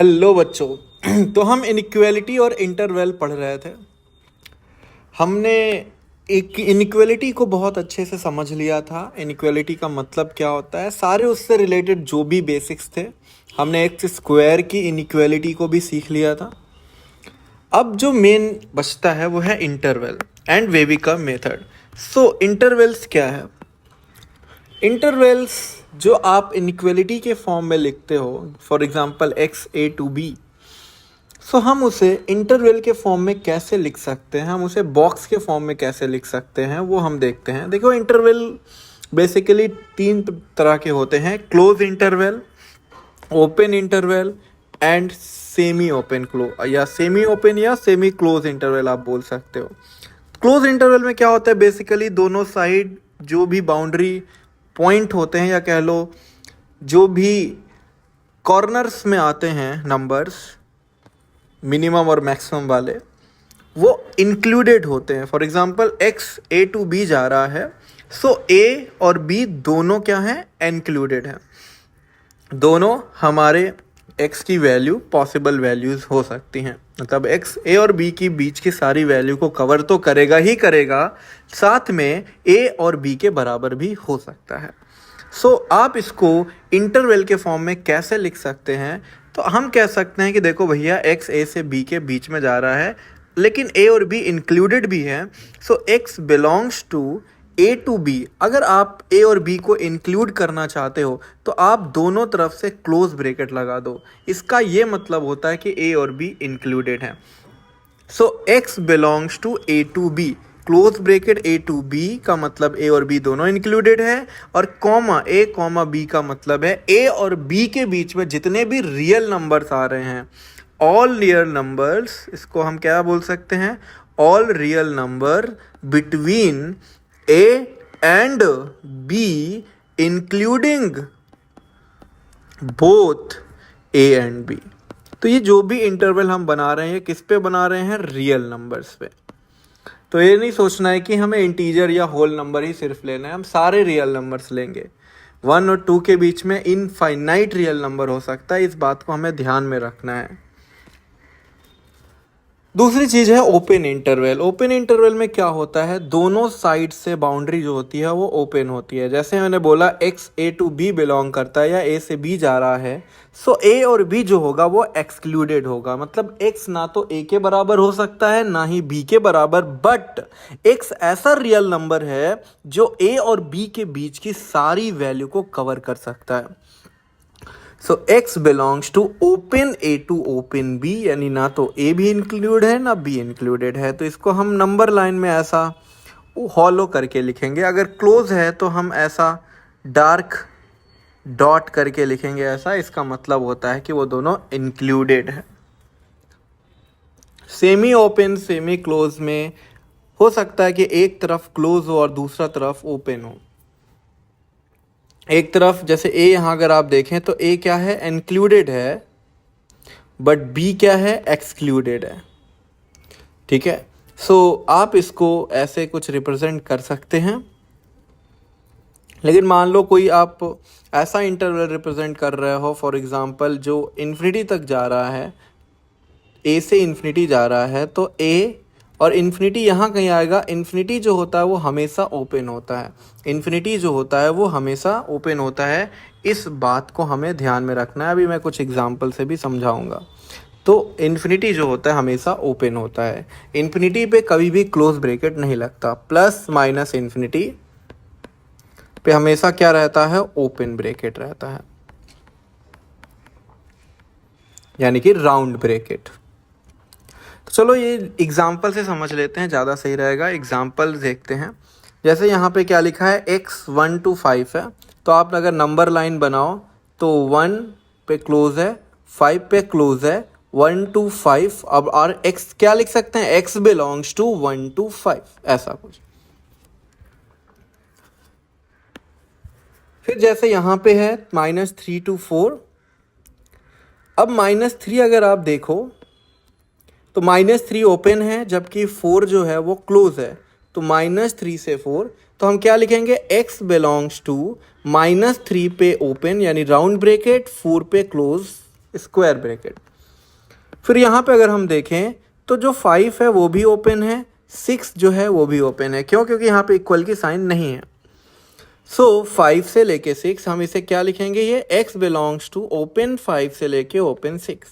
Hello बच्चों। तो हम इनइक्वालिटी और इंटरवल पढ़ रहे थे। हमने एक इनइक्वालिटी को बहुत अच्छे से समझ लिया था। इनइक्वालिटी का मतलब क्या होता है, सारे उससे रिलेटेड जो भी बेसिक्स थे। हमने एक्स स्क्वायर की इनइक्वालिटी को भी सीख लिया था। अब जो मेन बचता है वो है interval and wavy curve method. So intervals क्या है? इंटरवल्स जो आप इनइक्वालिटी के फॉर्म में लिखते हो, for example x a to b, so हम उसे इंटरवल के फॉर्म में कैसे लिख सकते हैं, हम उसे बॉक्स के फॉर्म में कैसे लिख सकते हैं, वो हम देखते हैं। देखो, इंटरवल बेसिकली तीन तरह के होते हैं: close interval, open interval and semi open या सेमी ओपन या सेमी क्लोज इंटरवल आप बोल सकते हो। क्लोज इंटरवल में क्या होता है, बेसिकली दोनों साइड जो भी बाउंड्री पॉइंट होते हैं, या कह लो जो भी कॉर्नर्स में आते हैं नंबर्स, मिनिमम और मैक्सिमम वाले, वो इंक्लूडेड होते हैं। For example x a to b जा रहा है, सो ए और बी दोनों क्या हैं, इंक्लूडेड हैं। दोनों हमारे एक्स की वैल्यू पॉसिबल वैल्यूज़ हो सकती हैं। मतलब एक्स ए और बी की बीच की सारी वैल्यू को कवर तो करेगा ही करेगा, साथ में ए और बी के बराबर भी हो सकता है। सो आप इसको इंटरवल के फॉर्म में कैसे लिख सकते हैं? तो हम कह सकते हैं कि देखो भैया, एक्स ए से बी के बीच में जा रहा है, लेकिन ए और बी इंक्लूडेड भी है। So x belongs to a to b. अगर आप ए और बी को इंक्लूड करना चाहते हो तो आप दोनों तरफ से क्लोज ब्रैकेट लगा दो। इसका ये मतलब होता है कि ए और बी इंक्लूडेड है। So x belongs to a to b, close bracket a to b का मतलब ए और बी दोनों इंक्लूडेड है, और कॉमा ए कॉमा बी का मतलब है ए और बी के बीच में जितने भी रियल नंबर्स आ रहे हैं, ऑल रियल नंबर्स, इसको हम क्या बोल सकते हैं, all real number between a and b including both a and b. तो ये जो भी इंटरवल हम बना रहे हैं, किस पे बना रहे हैं, रियल नंबर्स पे। तो ये नहीं सोचना है कि हमें इंटीजर या होल नंबर ही सिर्फ लेना है, हम सारे रियल नंबर्स लेंगे। 1 और 2 के बीच में इनफाइनाइट रियल नंबर हो सकता है, इस बात को हमें ध्यान में रखना है। दूसरी चीज़ है ओपन इंटरवल। ओपन इंटरवल में क्या होता है, दोनों साइड से बाउंड्री जो होती है वो ओपन होती है। जैसे मैंने बोला x a to b belong करता है या ए से बी जा रहा है, सो ए और बी जो होगा वो एक्सक्लूडेड होगा। मतलब एक्स ना तो ए के बराबर हो सकता है ना ही बी के बराबर, बट एक्स ऐसा रियल नंबर है जो ए और बी के बीच की सारी वैल्यू को कवर कर सकता है। So x belongs to open a to open b, यानी ना तो ए भी इंक्लूड है ना बी इंक्लूडेड है। तो इसको हम नंबर लाइन में ऐसा हॉलो करके लिखेंगे। अगर क्लोज है तो हम ऐसा डार्क डॉट करके लिखेंगे ऐसा, इसका मतलब होता है कि वो दोनों इंक्लूडेड है। सेमी ओपन सेमी क्लोज में हो सकता है कि एक तरफ क्लोज हो और दूसरा तरफ ओपन हो। एक तरफ जैसे ए, यहाँ अगर आप देखें तो ए क्या है, इंक्लूडेड है, बट बी क्या है, एक्सक्लूडेड है। ठीक है, सो आप इसको ऐसे कुछ रिप्रेजेंट कर सकते हैं। लेकिन मान लो कोई आप ऐसा इंटरवल रिप्रेजेंट कर रहे हो, फॉर एग्जांपल जो इन्फिनिटी तक जा रहा है, ए से इन्फिनिटी जा रहा है, तो ए और इन्फिनिटी यहाँ कहीं आएगा। इन्फिनिटी जो होता है वो हमेशा ओपन होता है, इन्फिनिटी जो होता है वो हमेशा ओपन होता है। इस बात को हमें ध्यान में रखना है, अभी मैं कुछ एग्जांपल से भी समझाऊंगा। तो इन्फिनिटी जो होता है हमेशा ओपन होता है, इन्फिनिटी पे कभी भी क्लोज ब्रैकेट नहीं लगता। प्लस माइनस इन्फिनिटी पे हमेशा क्या रहता है, ओपन ब्रैकेट रहता है, यानी कि राउंड ब्रैकेट। तो चलो ये एग्जाम्पल से समझ लेते हैं, ज़्यादा सही रहेगा। एग्जाम्पल देखते हैं। जैसे यहाँ पे क्या लिखा है, x 1 to 5 है, तो आप अगर नंबर लाइन बनाओ तो 1 पे क्लोज है, 5 पे क्लोज है, 1 to 5। अब और x क्या लिख सकते हैं, x बिलोंग्स टू 1 to 5, ऐसा कुछ। फिर जैसे यहाँ पे है -3 to 4। अब -3 अगर आप देखो तो -3 ओपन है, जबकि 4 जो है वो क्लोज है। तो -3 से 4, तो हम क्या लिखेंगे, x बिलोंग्स टू -3 पे ओपन यानी राउंड ब्रैकेट, 4 पे क्लोज स्क्वायर ब्रैकेट। फिर यहाँ पे अगर हम देखें तो जो 5 है वो भी ओपन है, 6 जो है वो भी ओपन है। क्यों? क्योंकि यहाँ पे इक्वल की साइन नहीं है। सो 5 से लेके 6 हम इसे क्या लिखेंगे, ये x बिलोंग्स टू ओपन 5 से लेके ओपन 6।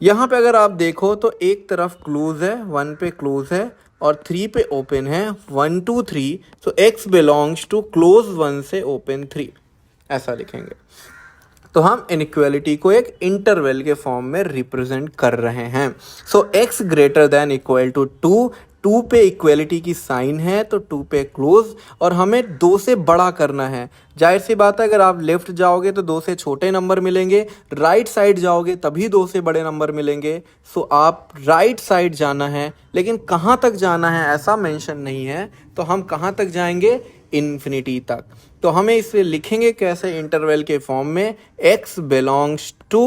यहाँ पे अगर आप देखो तो एक तरफ क्लोज है, 1 पे क्लोज है और 3 पे ओपन है, 1 2 3। सो x बिलोंग्स टू क्लोज 1 से ओपन 3, ऐसा लिखेंगे। तो हम इनइक्वालिटी को एक इंटरवल के फॉर्म में रिप्रेजेंट कर रहे हैं। So x greater than equal to 2, 2 पे इक्वालिटी की साइन है तो 2 पे क्लोज, और हमें 2 से बड़ा करना है। जाहिर सी बात है, अगर आप लेफ्ट जाओगे तो 2 से छोटे नंबर मिलेंगे, राइट साइड जाओगे तभी 2 से बड़े नंबर मिलेंगे। सो आप राइट साइड जाना है, लेकिन कहाँ तक जाना है ऐसा मेंशन नहीं है। तो हम कहाँ तक जाएंगे, इन्फिनिटी तक। तो हमें इसे लिखेंगे कैसे, इंटरवल के फॉर्म में, x बिलोंग्स टू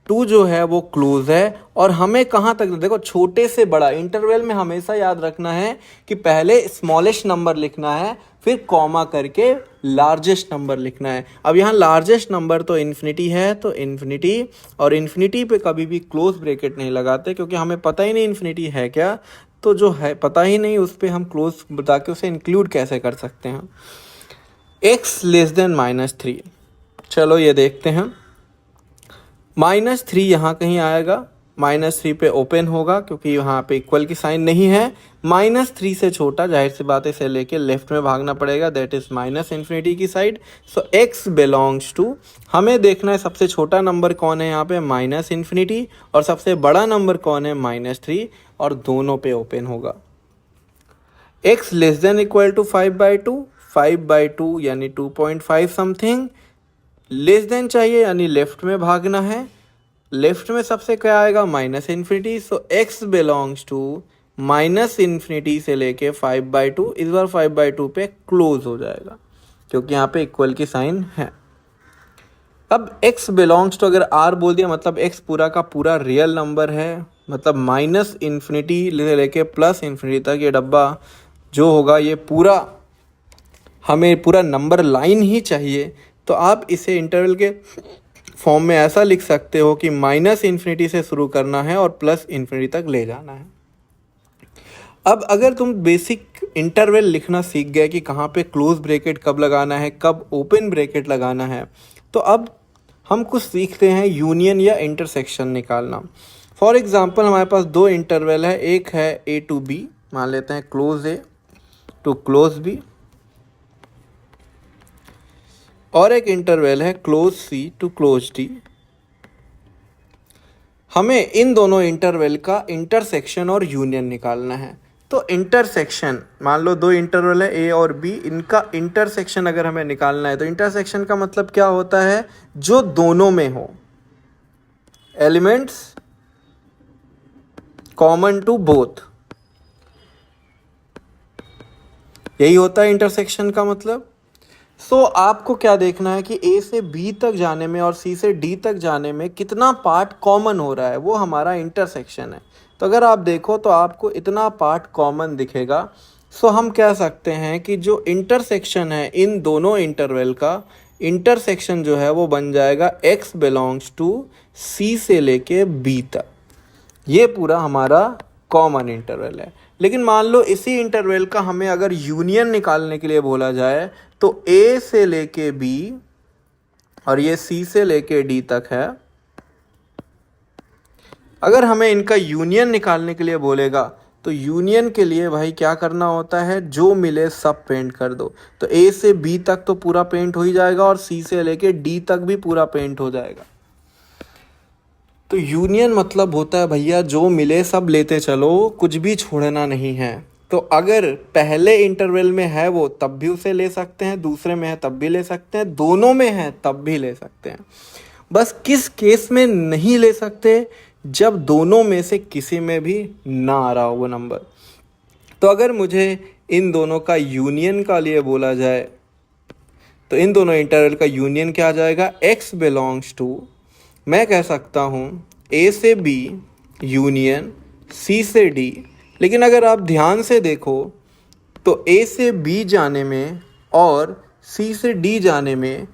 2 जो है वो क्लोज है, और हमें कहाँ तक, देखो छोटे से बड़ा, इंटरवल में हमेशा याद रखना है कि पहले स्मॉलेस्ट नंबर लिखना है, फिर कॉमा करके लार्जेस्ट नंबर लिखना है। अब यहाँ लार्जेस्ट नंबर तो इन्फिनिटी है, तो इन्फिनिटी, और इन्फिनिटी पे कभी भी क्लोज ब्रैकेट नहीं लगाते क्योंकि हमें पता ही नहीं इन्फिनिटी है क्या। तो जो है पता ही नहीं उस पर हम क्लोज बता के उसे इंक्लूड कैसे कर सकते हैं। x लेस देन -3, चलो ये देखते हैं। -3 यहाँ कहीं आएगा, -3 पे ओपन होगा क्योंकि यहाँ पे इक्वल की साइन नहीं है। -3 से छोटा, जाहिर सी बात है, इसे लेके लेफ्ट में भागना पड़ेगा, दैट इज माइनस इन्फिनिटी की side. So x belongs to, हमें देखना है सबसे छोटा नंबर कौन है यहाँ पे, माइनस इन्फिनिटी, और सबसे बड़ा नंबर कौन है, -3, और दोनों पे ओपन होगा। x less than equal to 5/2, 5/2 यानी 2.5 समथिंग, लेस देन चाहिए यानी लेफ्ट में भागना है। लेफ्ट में सबसे क्या आएगा, minus infinity. So x belongs to minus infinity से लेके 5/2, इस बार 5/2 पे क्लोज हो जाएगा क्योंकि यहाँ पे इक्वल की साइन है। अब x बिलोंग्स टू, अगर r बोल दिया मतलब x पूरा का पूरा रियल नंबर है, मतलब माइनस इन्फिनिटी से लेके प्लस इन्फिनिटी तक ये डब्बा जो होगा, ये पूरा हमें पूरा नंबर लाइन ही चाहिए। तो आप इसे इंटरवल के फॉर्म में ऐसा लिख सकते हो कि माइनस इन्फिनिटी से शुरू करना है और प्लस इन्फिनिटी तक ले जाना है। अब अगर तुम बेसिक इंटरवल लिखना सीख गए कि कहाँ पे क्लोज ब्रैकेट कब लगाना है, कब ओपन ब्रैकेट लगाना है, तो अब हम कुछ सीखते हैं यूनियन या इंटरसेक्शन निकालना। फॉर एग्जांपल हमारे पास 2 इंटरवल है, एक है a टू b, मान लेते हैं close a to close b, और एक इंटरवल है close c to close d। हमें इन दोनों इंटरवल का इंटरसेक्शन और यूनियन निकालना है। तो इंटरसेक्शन, मान लो 2 इंटरवल है a और b, इनका इंटरसेक्शन अगर हमें निकालना है तो इंटरसेक्शन का मतलब क्या होता है, जो दोनों में हो, एलिमेंट्स कॉमन टू बोथ, यही होता है इंटरसेक्शन का मतलब। सो आपको क्या देखना है कि a से b तक जाने में और c से d तक जाने में कितना पार्ट कॉमन हो रहा है, वो हमारा इंटरसेक्शन है। तो अगर आप देखो तो आपको इतना पार्ट कॉमन दिखेगा। सो हम कह सकते हैं कि जो इंटरसेक्शन है इन दोनों इंटरवल का, इंटरसेक्शन जो है वो बन जाएगा x बिलोंग्स टू c से लेके b तक। ये पूरा हमारा कॉमन इंटरवल है। लेकिन मान लो इसी इंटरवल का हमें अगर यूनियन निकालने के लिए बोला जाए तो a से लेके b और ये c से लेके d तक है, अगर हमें इनका यूनियन निकालने के लिए बोलेगा तो यूनियन के लिए भाई क्या करना होता है, जो मिले सब पेंट कर दो। तो a से b तक तो पूरा पेंट हो ही जाएगा और c से लेके d तक भी पूरा पेंट हो जाएगा। तो यूनियन मतलब होता है भैया जो मिले सब लेते चलो, कुछ भी छोड़ना नहीं है। तो अगर पहले इंटरवल में है वो तब भी उसे ले सकते हैं, दूसरे में है तब भी ले सकते हैं, दोनों में है तब भी ले सकते हैं। बस किस केस में नहीं ले सकते, जब दोनों में से किसी में भी ना आ रहा हो वो नंबर। तो अगर मुझे इन दोनों का यूनियन का लिए बोला जाए तो इन दोनों इंटरवल का यूनियन क्या आ जाएगा, x बिलोंग्स टू, मैं कह सकता हूँ a से b यूनियन c से d। लेकिन अगर आप ध्यान से देखो तो a से b जाने में और c से d जाने में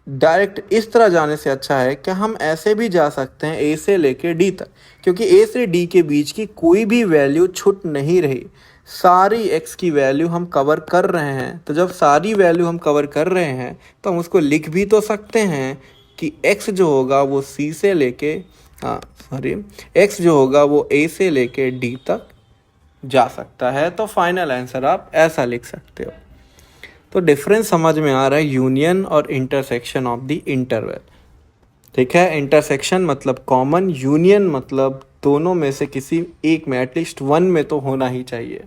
डायरेक्ट इस तरह जाने से अच्छा है कि हम ऐसे भी जा सकते हैं ए से लेके डी तक, क्योंकि ए से डी के बीच की कोई भी वैल्यू छूट नहीं रही, सारी एक्स की वैल्यू हम कवर कर रहे हैं। तो जब सारी वैल्यू हम कवर कर रहे हैं तो हम उसको लिख भी तो सकते हैं कि एक्स जो होगा वो सी से लेके एक्स जो होगा वो ए से लेके डी तक जा सकता है। तो फाइनल आंसर आप ऐसा लिख सकते हो। तो डिफरेंस समझ में आ रहा है यूनियन और इंटरसेक्शन ऑफ द इंटरवल। ठीक है, इंटरसेक्शन मतलब कॉमन, यूनियन मतलब दोनों में से किसी एक में, एटलीस्ट वन में तो होना ही चाहिए।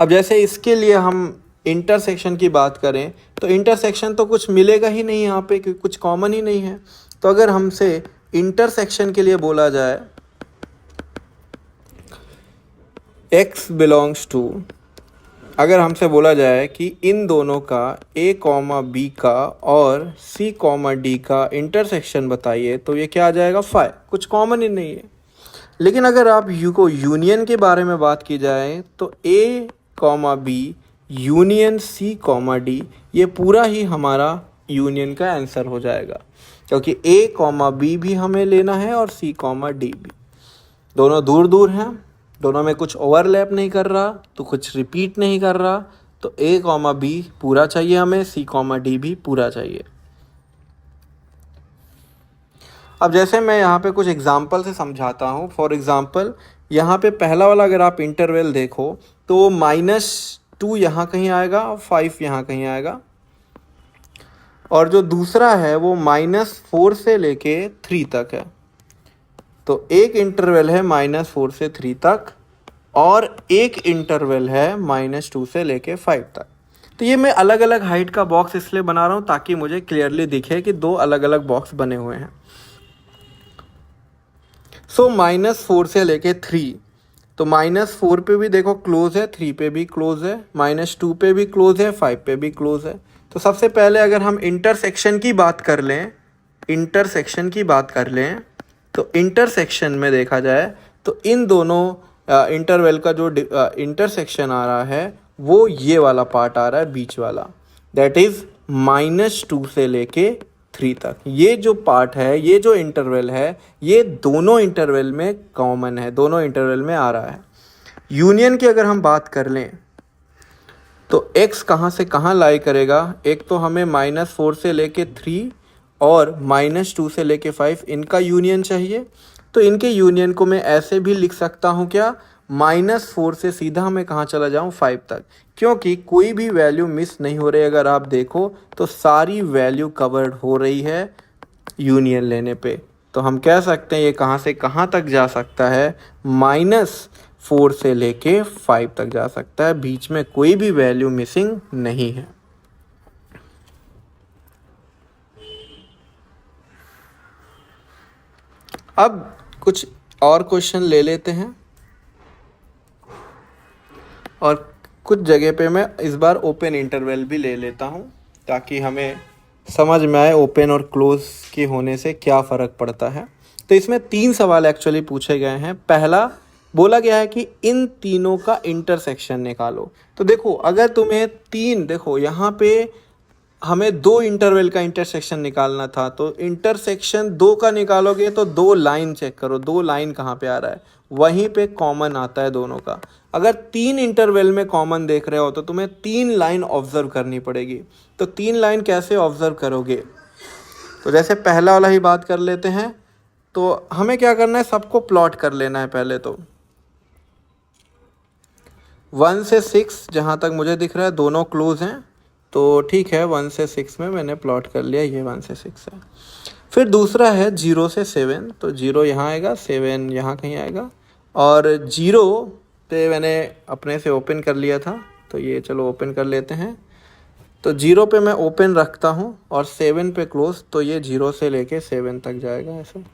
अब जैसे इसके लिए हम इंटरसेक्शन की बात करें तो इंटरसेक्शन तो कुछ मिलेगा ही नहीं यहाँ पे, क्योंकि कुछ कॉमन ही नहीं है। तो अगर हमसे इंटरसेक्शन के लिए बोला जाए x बिलोंग्स टू, अगर हमसे बोला जाए कि इन दोनों का a कॉमा बी का और c कॉमा डी का इंटरसेक्शन बताइए, तो ये क्या आ जाएगा, फाइव। कुछ कॉमन ही नहीं है। लेकिन अगर आप यू को यूनियन के बारे में बात की जाए तो a comma b union c comma d, ये पूरा ही हमारा यूनियन का आंसर हो जाएगा, क्योंकि a कॉमा बी भी हमें लेना है और c कॉमा डी भी। दोनों दूर दूर हैं, दोनों में कुछ ओवरलैप नहीं कर रहा, तो कुछ रिपीट नहीं कर रहा। तो a कॉमा बी पूरा चाहिए हमें, c कॉमा डी भी पूरा चाहिए। अब जैसे मैं यहाँ पे कुछ एग्जांपल से समझाता हूँ। फॉर एग्जांपल यहाँ पे पहला वाला अगर आप इंटरवल देखो तो -2 यहाँ कहीं आएगा और 5 यहाँ कहीं आएगा, और जो दूसरा है वो -4 से लेके 3 तक है। तो एक इंटरवल है -4 से 3 तक और एक इंटरवल है -2 से लेके 5 तक। तो ये मैं अलग अलग हाइट का बॉक्स इसलिए बना रहा हूँ ताकि मुझे क्लियरली दिखे कि दो अलग अलग बॉक्स बने हुए हैं। सो -4 से लेके 3, तो -4 पे भी देखो क्लोज है, 3 पे भी क्लोज है, -2 पे भी क्लोज है, 5 पे भी क्लोज है। तो सबसे पहले अगर हम इंटरसेक्शन की बात कर लें, तो इंटरसेक्शन में देखा जाए तो इन दोनों इंटरवल का जो इंटरसेक्शन आ रहा है वो ये वाला पार्ट आ रहा है, बीच वाला, दैट इज -2 से लेके 3 तक। ये जो पार्ट है, ये जो इंटरवल है, ये दोनों इंटरवल में कॉमन है, दोनों इंटरवल में आ रहा है। यूनियन की अगर हम बात कर लें तो x कहाँ से कहाँ लाई करेगा, एक तो हमें -4 से लेके 3 और -2 से लेके 5 इनका यूनियन चाहिए। तो इनके यूनियन को मैं ऐसे भी लिख सकता हूँ क्या, -4 से सीधा मैं कहाँ चला जाऊँ, 5 तक, क्योंकि कोई भी वैल्यू मिस नहीं हो रही। अगर आप देखो तो सारी वैल्यू कवर्ड हो रही है यूनियन लेने पे। तो हम कह सकते हैं ये कहाँ से कहाँ तक जा सकता है, -4 से लेके 5 तक जा सकता है, बीच में कोई भी वैल्यू मिसिंग नहीं है। अब कुछ और क्वेश्चन ले लेते हैं, और कुछ जगह पे मैं इस बार ओपन इंटरवल भी ले लेता हूँ ताकि हमें समझ में आए ओपन और क्लोज के होने से क्या फ़र्क पड़ता है। तो इसमें 3 सवाल एक्चुअली पूछे गए हैं। पहला बोला गया है कि इन तीनों का इंटरसेक्शन निकालो। तो देखो अगर तुम्हें देखो यहाँ पे हमें 2 इंटरवल का इंटरसेक्शन निकालना था, तो इंटरसेक्शन 2 का निकालोगे तो 2 लाइन चेक करो, 2 लाइन कहाँ पे आ रहा है, वहीं पे कॉमन आता है दोनों का। अगर 3 इंटरवल में कॉमन देख रहे हो तो तुम्हें 3 लाइन ऑब्जर्व करनी पड़ेगी। तो 3 लाइन कैसे ऑब्जर्व करोगे, तो जैसे पहला वाला ही बात कर लेते हैं। तो हमें क्या करना है, सबको प्लॉट कर लेना है पहले। तो 1 से 6 जहाँ तक मुझे दिख रहा है दोनों क्लोज हैं, तो ठीक है 1 से 6 में मैंने प्लॉट कर लिया, ये 1 से 6 है। फिर दूसरा है 0 से 7, तो 0 यहाँ आएगा, 7 यहाँ कहीं आएगा, और 0 पे मैंने अपने से ओपन कर लिया था, तो ये चलो ओपन कर लेते हैं। तो 0 पे मैं ओपन रखता हूँ और 7 पे क्लोज, तो ये 0 से लेके 7 तक जाएगा, ऐसे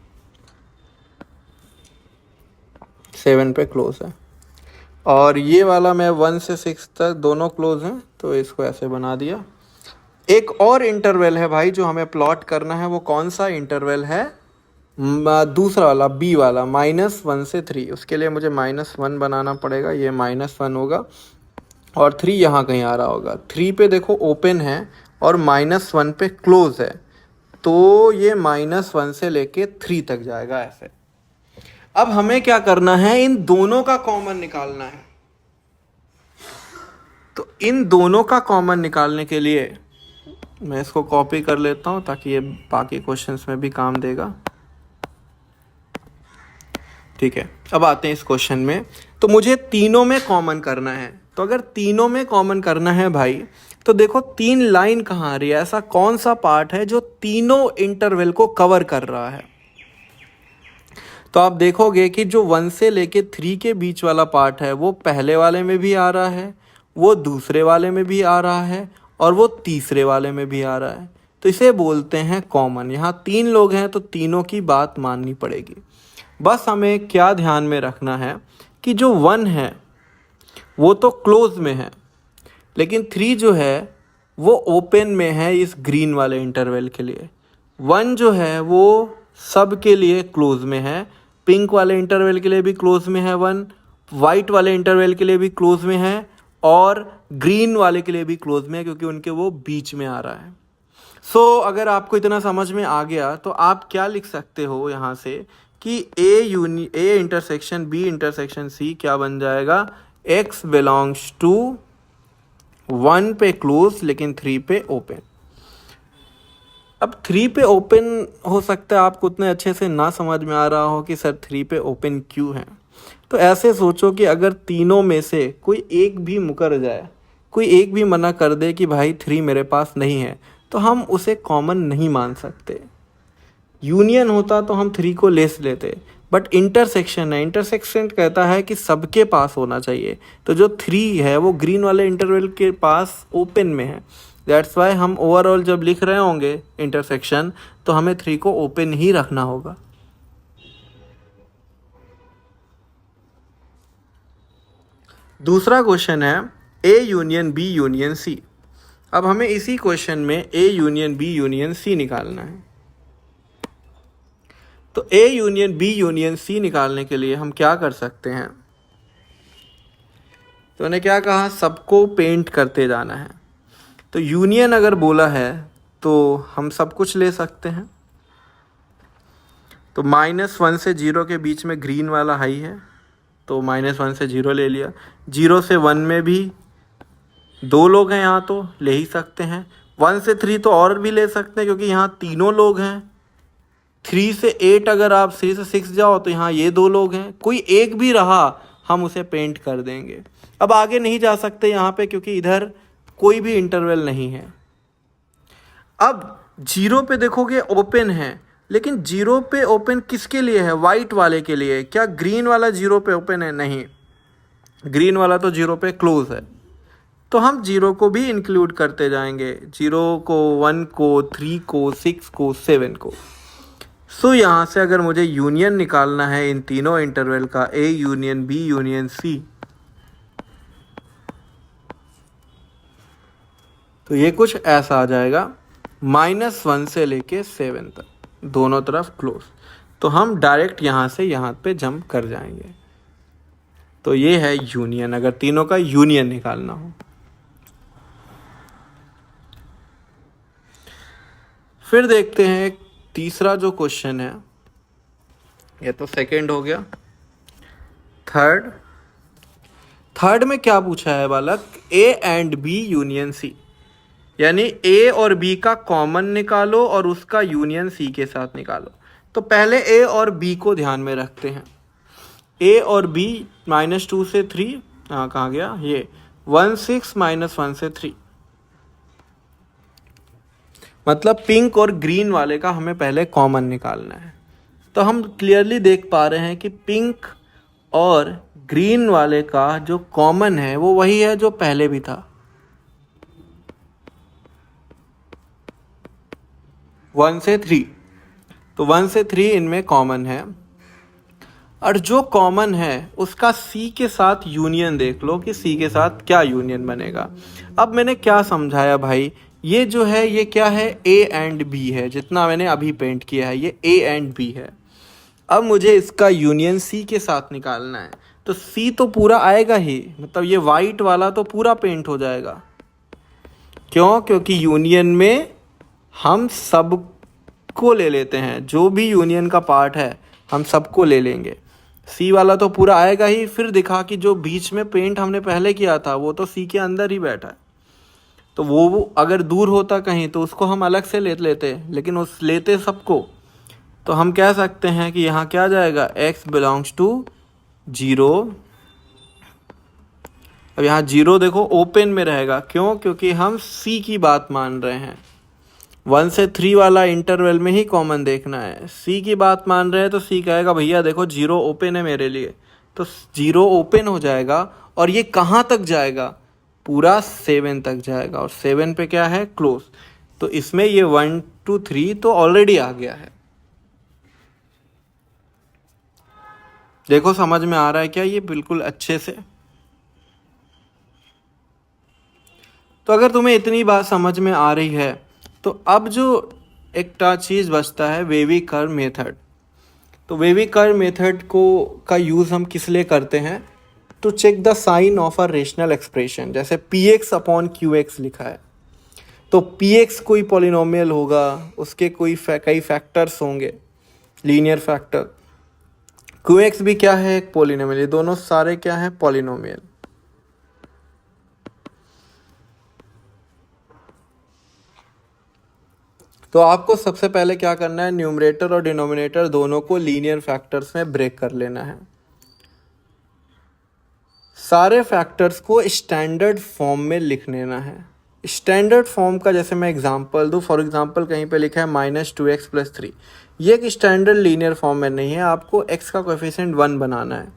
7 पे क्लोज है। और ये वाला मैं 1 से 6 तक दोनों क्लोज हैं, तो इसको ऐसे बना दिया। एक और इंटरवल है भाई जो हमें प्लॉट करना है, वो कौन सा इंटरवल है, दूसरा वाला बी वाला, -1 से 3। उसके लिए मुझे -1 बनाना पड़ेगा, ये -1 होगा, और 3 यहाँ कहीं आ रहा होगा। 3 पे देखो ओपन है और -1 पे क्लोज है, तो ये -1 से लेके 3 तक जाएगा ऐसे। अब हमें क्या करना है, इन दोनों का कॉमन निकालना है। तो इन दोनों का कॉमन निकालने के लिए मैं इसको कॉपी कर लेता हूँ ताकि ये बाकी क्वेश्चंस में भी काम देगा। ठीक है, अब आते हैं इस क्वेश्चन में। तो मुझे तीनों में कॉमन करना है, तो अगर तीनों में कॉमन करना है भाई, तो देखो 3 लाइन कहाँ आ रही है, ऐसा कौन सा पार्ट है जो तीनों इंटरवल को कवर कर रहा है। तो आप देखोगे कि जो 1 से लेके 3 के बीच वाला पार्ट है वो पहले वाले में भी आ रहा है, वो दूसरे वाले में भी आ रहा है, और वो तीसरे वाले में भी आ रहा है। तो इसे बोलते हैं कॉमन। यहाँ 3 लोग हैं तो तीनों की बात माननी पड़ेगी। बस हमें क्या ध्यान में रखना है कि जो 1 है वो तो क्लोज में है, लेकिन 3 जो है वो ओपन में है इस ग्रीन वाले इंटरवल के लिए। 1 जो है वो सब के लिए क्लोज में है, पिंक वाले इंटरवल के लिए भी क्लोज में है 1, वाइट वाले इंटरवल के लिए भी क्लोज में है, और ग्रीन वाले के लिए भी क्लोज में है, क्योंकि उनके वो बीच में आ रहा है। सो अगर आपको इतना समझ में आ गया तो आप क्या लिख सकते हो यहाँ से कि a intersection b intersection c क्या बन जाएगा, x बिलोंग्स टू 1 पे क्लोज लेकिन 3 पे ओपन। अब 3 पे ओपन हो सकता है आपको उतने अच्छे से ना समझ में आ रहा हो कि सर 3 पे ओपन क्यों है। तो ऐसे सोचो कि अगर तीनों में से कोई एक भी मुकर जाए, कोई एक भी मना कर दे कि भाई 3 मेरे पास नहीं है, तो हम उसे कॉमन नहीं मान सकते। यूनियन होता तो हम 3 को ले लेते, बट इंटरसेक्शन है, इंटरसेक्शन कहता है कि सबके पास होना चाहिए। तो जो 3 है वो ग्रीन वाले इंटरवल के पास ओपन में है। दैट्स वाई हम ओवरऑल जब लिख रहे होंगे इंटरसेक्शन तो हमें 3 को ओपन ही रखना होगा। दूसरा क्वेश्चन है a union b union c. अब हमें इसी क्वेश्चन में a union b union c निकालना है। तो a union b union c निकालने के लिए हम क्या कर सकते हैं, तो मैंने क्या कहा, सबको पेंट करते जाना है। तो यूनियन अगर बोला है तो हम सब कुछ ले सकते हैं। तो -1 से 0 के बीच में ग्रीन वाला हाई है, तो -1 से 0 ले लिया। 0 से 1 में भी 2 लोग हैं, यहाँ तो ले ही सकते हैं। 1 से 3 तो और भी ले सकते हैं क्योंकि यहाँ तीनों लोग हैं। 3 से 8 अगर आप 3 से 6 जाओ तो यहाँ ये 2 लोग हैं, कोई एक भी रहा हम उसे पेंट कर देंगे। अब आगे नहीं जा सकते यहाँ पे क्योंकि इधर कोई भी इंटरवल नहीं है। अब 0 पे देखोगे ओपन है, लेकिन 0 पे ओपन किसके लिए है, वाइट वाले के लिए। क्या ग्रीन वाला 0 पे ओपन है? नहीं, ग्रीन वाला तो 0 पे क्लोज है। तो हम 0 को भी इंक्लूड करते जाएंगे, 0 को, 1 को, 3 को, 6 को, 7 को। सो यहाँ से अगर मुझे यूनियन निकालना है इन तीनों इंटरवल का, a union b union c, तो ये कुछ ऐसा आ जाएगा, -1 से लेके 7 तक दोनों तरफ क्लोज। तो हम डायरेक्ट यहाँ से यहाँ पे जंप कर जाएंगे। तो ये है यूनियन, अगर तीनों का यूनियन निकालना हो। फिर देखते हैं तीसरा जो क्वेश्चन है, ये तो सेकंड हो गया। थर्ड में क्या पूछा है बालक, a and b union c, यानी ए और बी का कॉमन निकालो और उसका यूनियन सी के साथ निकालो। तो पहले ए और बी को ध्यान में रखते हैं। ए और बी -2 से 3, कहाँ गया ये, 1 6 -1 से 3, मतलब पिंक और ग्रीन वाले का हमें पहले कॉमन निकालना है। तो हम क्लियरली देख पा रहे हैं कि पिंक और ग्रीन वाले का जो कॉमन है वो वही है जो पहले भी था, 1 से 3। तो 1 से 3 इनमें कॉमन है, और जो कॉमन है उसका सी के साथ यूनियन देख लो कि सी के साथ क्या यूनियन बनेगा। अब मैंने क्या समझाया भाई, ये जो है ये क्या है, ए एंड बी है, जितना मैंने अभी पेंट किया है ये ए एंड बी है। अब मुझे इसका यूनियन सी के साथ निकालना है, तो सी तो पूरा आएगा ही, मतलब ये वाइट वाला तो पूरा पेंट हो जाएगा। क्यों? क्योंकि यूनियन में हम सबको ले लेते हैं, जो भी यूनियन का पार्ट है हम सबको ले लेंगे। सी वाला तो पूरा आएगा ही, फिर दिखा कि जो बीच में पेंट हमने पहले किया था वो तो सी के अंदर ही बैठा है, तो वो अगर दूर होता कहीं तो उसको हम अलग से ले लेते, लेकिन उस लेते सबको, तो हम कह सकते हैं कि यहाँ क्या जाएगा, x बिलोंग्स टू 0। अब यहाँ 0 देखो ओपन में रहेगा, क्यों? क्योंकि हम c की बात मान रहे हैं। 1 से 3 वाला इंटरवल में ही कॉमन देखना है। c की बात मान रहे हैं तो c कहेगा भैया देखो 0 ओपन है मेरे लिए, तो 0 ओपन हो जाएगा। और ये कहाँ तक जाएगा? पूरा 7 तक जाएगा, और 7 पे क्या है, क्लोज। तो इसमें ये 1 2 3 तो ऑलरेडी आ गया है। देखो समझ में आ रहा है क्या ये बिल्कुल अच्छे से? तो अगर तुम्हें इतनी बात समझ में आ रही है तो अब जो एक चीज़ बचता है, वेवी कर्व मेथड। तो वेवी कर्व मेथड का यूज़ हम किस लिए करते हैं? To check the sign of a rational expression. जैसे px अपॉन qx लिखा है, तो px कोई पॉलिनोमियल होगा, उसके कई फैक्टर्स होंगे, लीनियर फैक्टर। qx भी क्या है, एक पॉलिनोमियल। ये दोनों सारे क्या है, पॉलिनोमियल। तो आपको सबसे पहले क्या करना है, न्यूमरेटर और डिनोमिनेटर दोनों को लीनियर फैक्टर्स में ब्रेक कर लेना है। सारे फैक्टर्स को स्टैंडर्ड फॉर्म में लिख लेना है। स्टैंडर्ड फॉर्म का जैसे मैं एग्जांपल दूं, फॉर एग्जांपल कहीं पे लिखा है -2x + 3। ये एक स्टैंडर्ड लीनियर फॉर्म में नहीं है, आपको x का कोएफिशिएंट 1 बनाना है।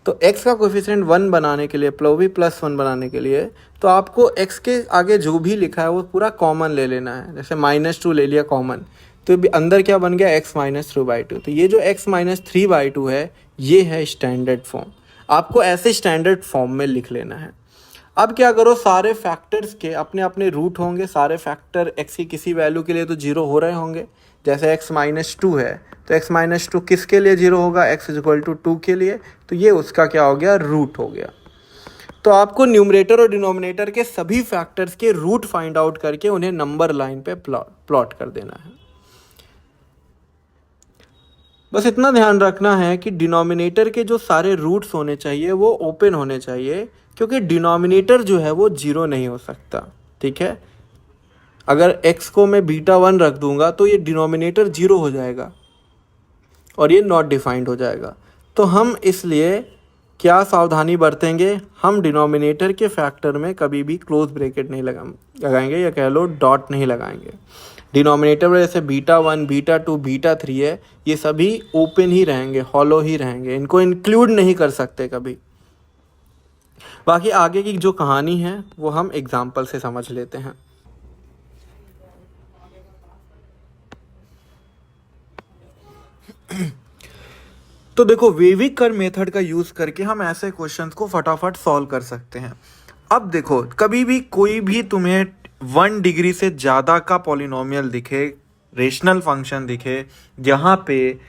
तो x का कोएफिशिएंट 1 बनाने के लिए, +1 बनाने के लिए, तो आपको x के आगे जो भी लिखा है वो पूरा कॉमन ले लेना है। जैसे -2 ले लिया कॉमन, तो अंदर क्या बन गया, x - 3/2। तो ये जो x - 3/2 है, ये है स्टैंडर्ड फॉर्म। आपको ऐसे स्टैंडर्ड फॉर्म में लिख लेना है। अब क्या करो, सारे फैक्टर्स के अपने अपने रूट होंगे। सारे फैक्टर x की किसी वैल्यू के लिए तो 0 हो रहे होंगे। जैसे x - 2 है, तो x - 2 किसके लिए 0 होगा, x = 2 के लिए, तो ये उसका क्या हो गया, रूट हो गया। तो आपको न्यूमरेटर और डिनोमिनेटर के सभी फैक्टर्स के रूट फाइंड आउट करके उन्हें नंबर लाइन पे प्लॉट कर देना है। बस इतना ध्यान रखना है कि डिनोमिनेटर के जो सारे रूट्स होने चाहिए वो ओपन होने चाहिए, क्योंकि डिनोमिनेटर जो है वो 0 नहीं हो सकता। ठीक है, अगर x को मैं β1 रख दूंगा तो ये डिनोमिनेटर 0 हो जाएगा और ये नॉट डिफाइंड हो जाएगा। तो हम इसलिए क्या सावधानी बरतेंगे, हम डिनोमिनेटर के फैक्टर में कभी भी क्लोज ब्रैकेट नहीं लगाएंगे, या कह लो डॉट नहीं लगाएंगे। डिनोमिनेटर में जैसे β1 β2 β3 है, ये सभी ओपन ही रहेंगे, हॉलो ही रहेंगे, इनको इंक्लूड नहीं कर सकते कभी। बाकी आगे की जो कहानी है वो हम एग्जाम्पल से समझ लेते हैं। तो देखो, वेवी कर्व मेथड का यूज करके हम ऐसे क्वेश्चंस को फटाफट सॉल्व कर सकते हैं। अब देखो, कभी भी कोई भी तुम्हें 1 डिग्री से ज़्यादा का पॉलिनोमियल दिखे, रेशनल फंक्शन दिखे, जहाँ पे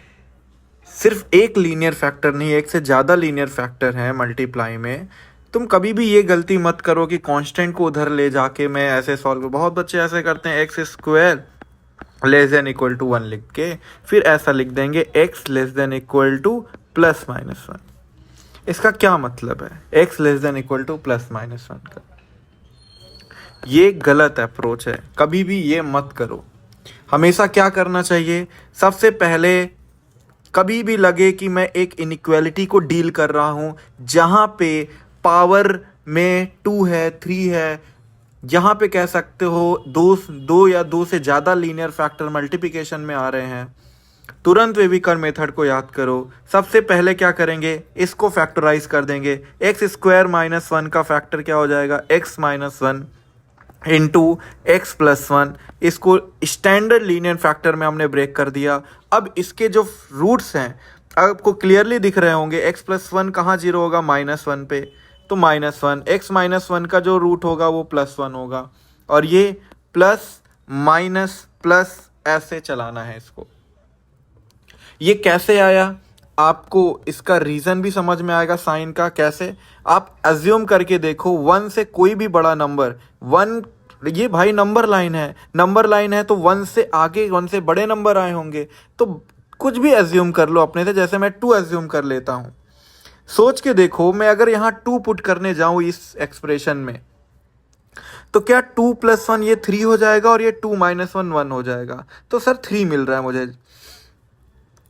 सिर्फ एक लीनियर फैक्टर नहीं, एक से ज़्यादा लीनियर फैक्टर है मल्टीप्लाई में, तुम कभी भी ये गलती मत करो कि कांस्टेंट को उधर ले जाके मैं ऐसे सॉल्व करूँ। बहुत बच्चे ऐसे करते हैं, x² < 1 लिख के फिर ऐसा लिख देंगे x < ±1। इसका क्या मतलब है, x < ±1 का? ये गलत अप्रोच है, कभी भी ये मत करो। हमेशा क्या करना चाहिए, सबसे पहले कभी भी लगे कि मैं एक इनइक्वालिटी को डील कर रहा हूँ जहाँ पे पावर में 2 है 3 है, यहाँ पे कह सकते हो दो या दो से ज़्यादा लीनियर फैक्टर मल्टीप्लिकेशन में आ रहे हैं, तुरंत वेवी कर्व मेथड को याद करो। सबसे पहले क्या करेंगे, इसको फैक्टराइज कर देंगे। x² - 1 का फैक्टर क्या हो जाएगा, x - 1 इंटू x + 1। इसको स्टैंडर्ड लीनियर फैक्टर में हमने ब्रेक कर दिया। अब इसके जो रूट्स हैं आपको क्लियरली दिख रहे होंगे। x + 1 कहाँ 0 होगा, -1 पे, तो -1। x - 1 का जो रूट होगा वो +1 होगा, और ये प्लस माइनस प्लस ऐसे चलाना है इसको। ये कैसे आया, आपको इसका रीज़न भी समझ में आएगा साइन का। कैसे, आप अज्यूम करके देखो 1 से कोई भी बड़ा नंबर, 1 ये भाई नंबर लाइन है, नंबर लाइन है तो 1 से आगे 1 से बड़े नंबर आए होंगे, तो कुछ भी एज्यूम कर लो अपने से, जैसे मैं 2 एज्यूम कर लेता हूँ। सोच के देखो, मैं अगर यहाँ 2 पुट करने जाऊँ इस एक्सप्रेशन में, तो क्या 2 + 1 ये 3 हो जाएगा और ये 2 - 1 1 हो जाएगा। तो सर 3 मिल रहा है मुझे,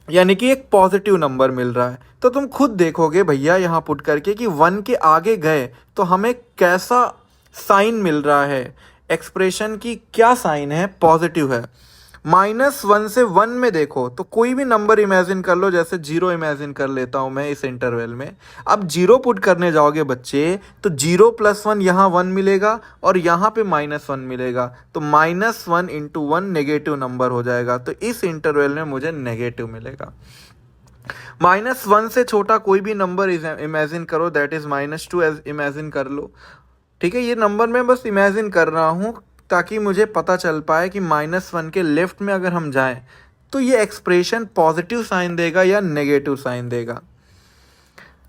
यानी कि एक पॉजिटिव नंबर मिल रहा है। तो तुम खुद देखोगे भैया यहाँ पुट करके कि 1 के आगे गए तो हमें कैसा साइन मिल रहा है, एक्सप्रेशन की क्या साइन है, पॉजिटिव है। -1 से 1 में देखो तो कोई भी नंबर इमेजिन कर लो, जैसे 0 इमेजिन कर लेता हूँ मैं इस इंटरवल में। अब 0 पुट करने जाओगे बच्चे तो 0 + 1 यहाँ 1 मिलेगा और यहाँ पे -1 मिलेगा, तो -1 × 1 नेगेटिव नंबर हो जाएगा, तो इस इंटरवल में मुझे नेगेटिव मिलेगा। -1 से छोटा कोई भी नंबर इमेजिन करो, दैट इज -2 इमेजिन कर लो, ठीक है। ये नंबर मैं बस इमेजिन कर रहा हूँ ताकि मुझे पता चल पाए कि -1 के लेफ्ट में अगर हम जाएं तो ये एक्सप्रेशन पॉजिटिव साइन देगा या नेगेटिव साइन देगा।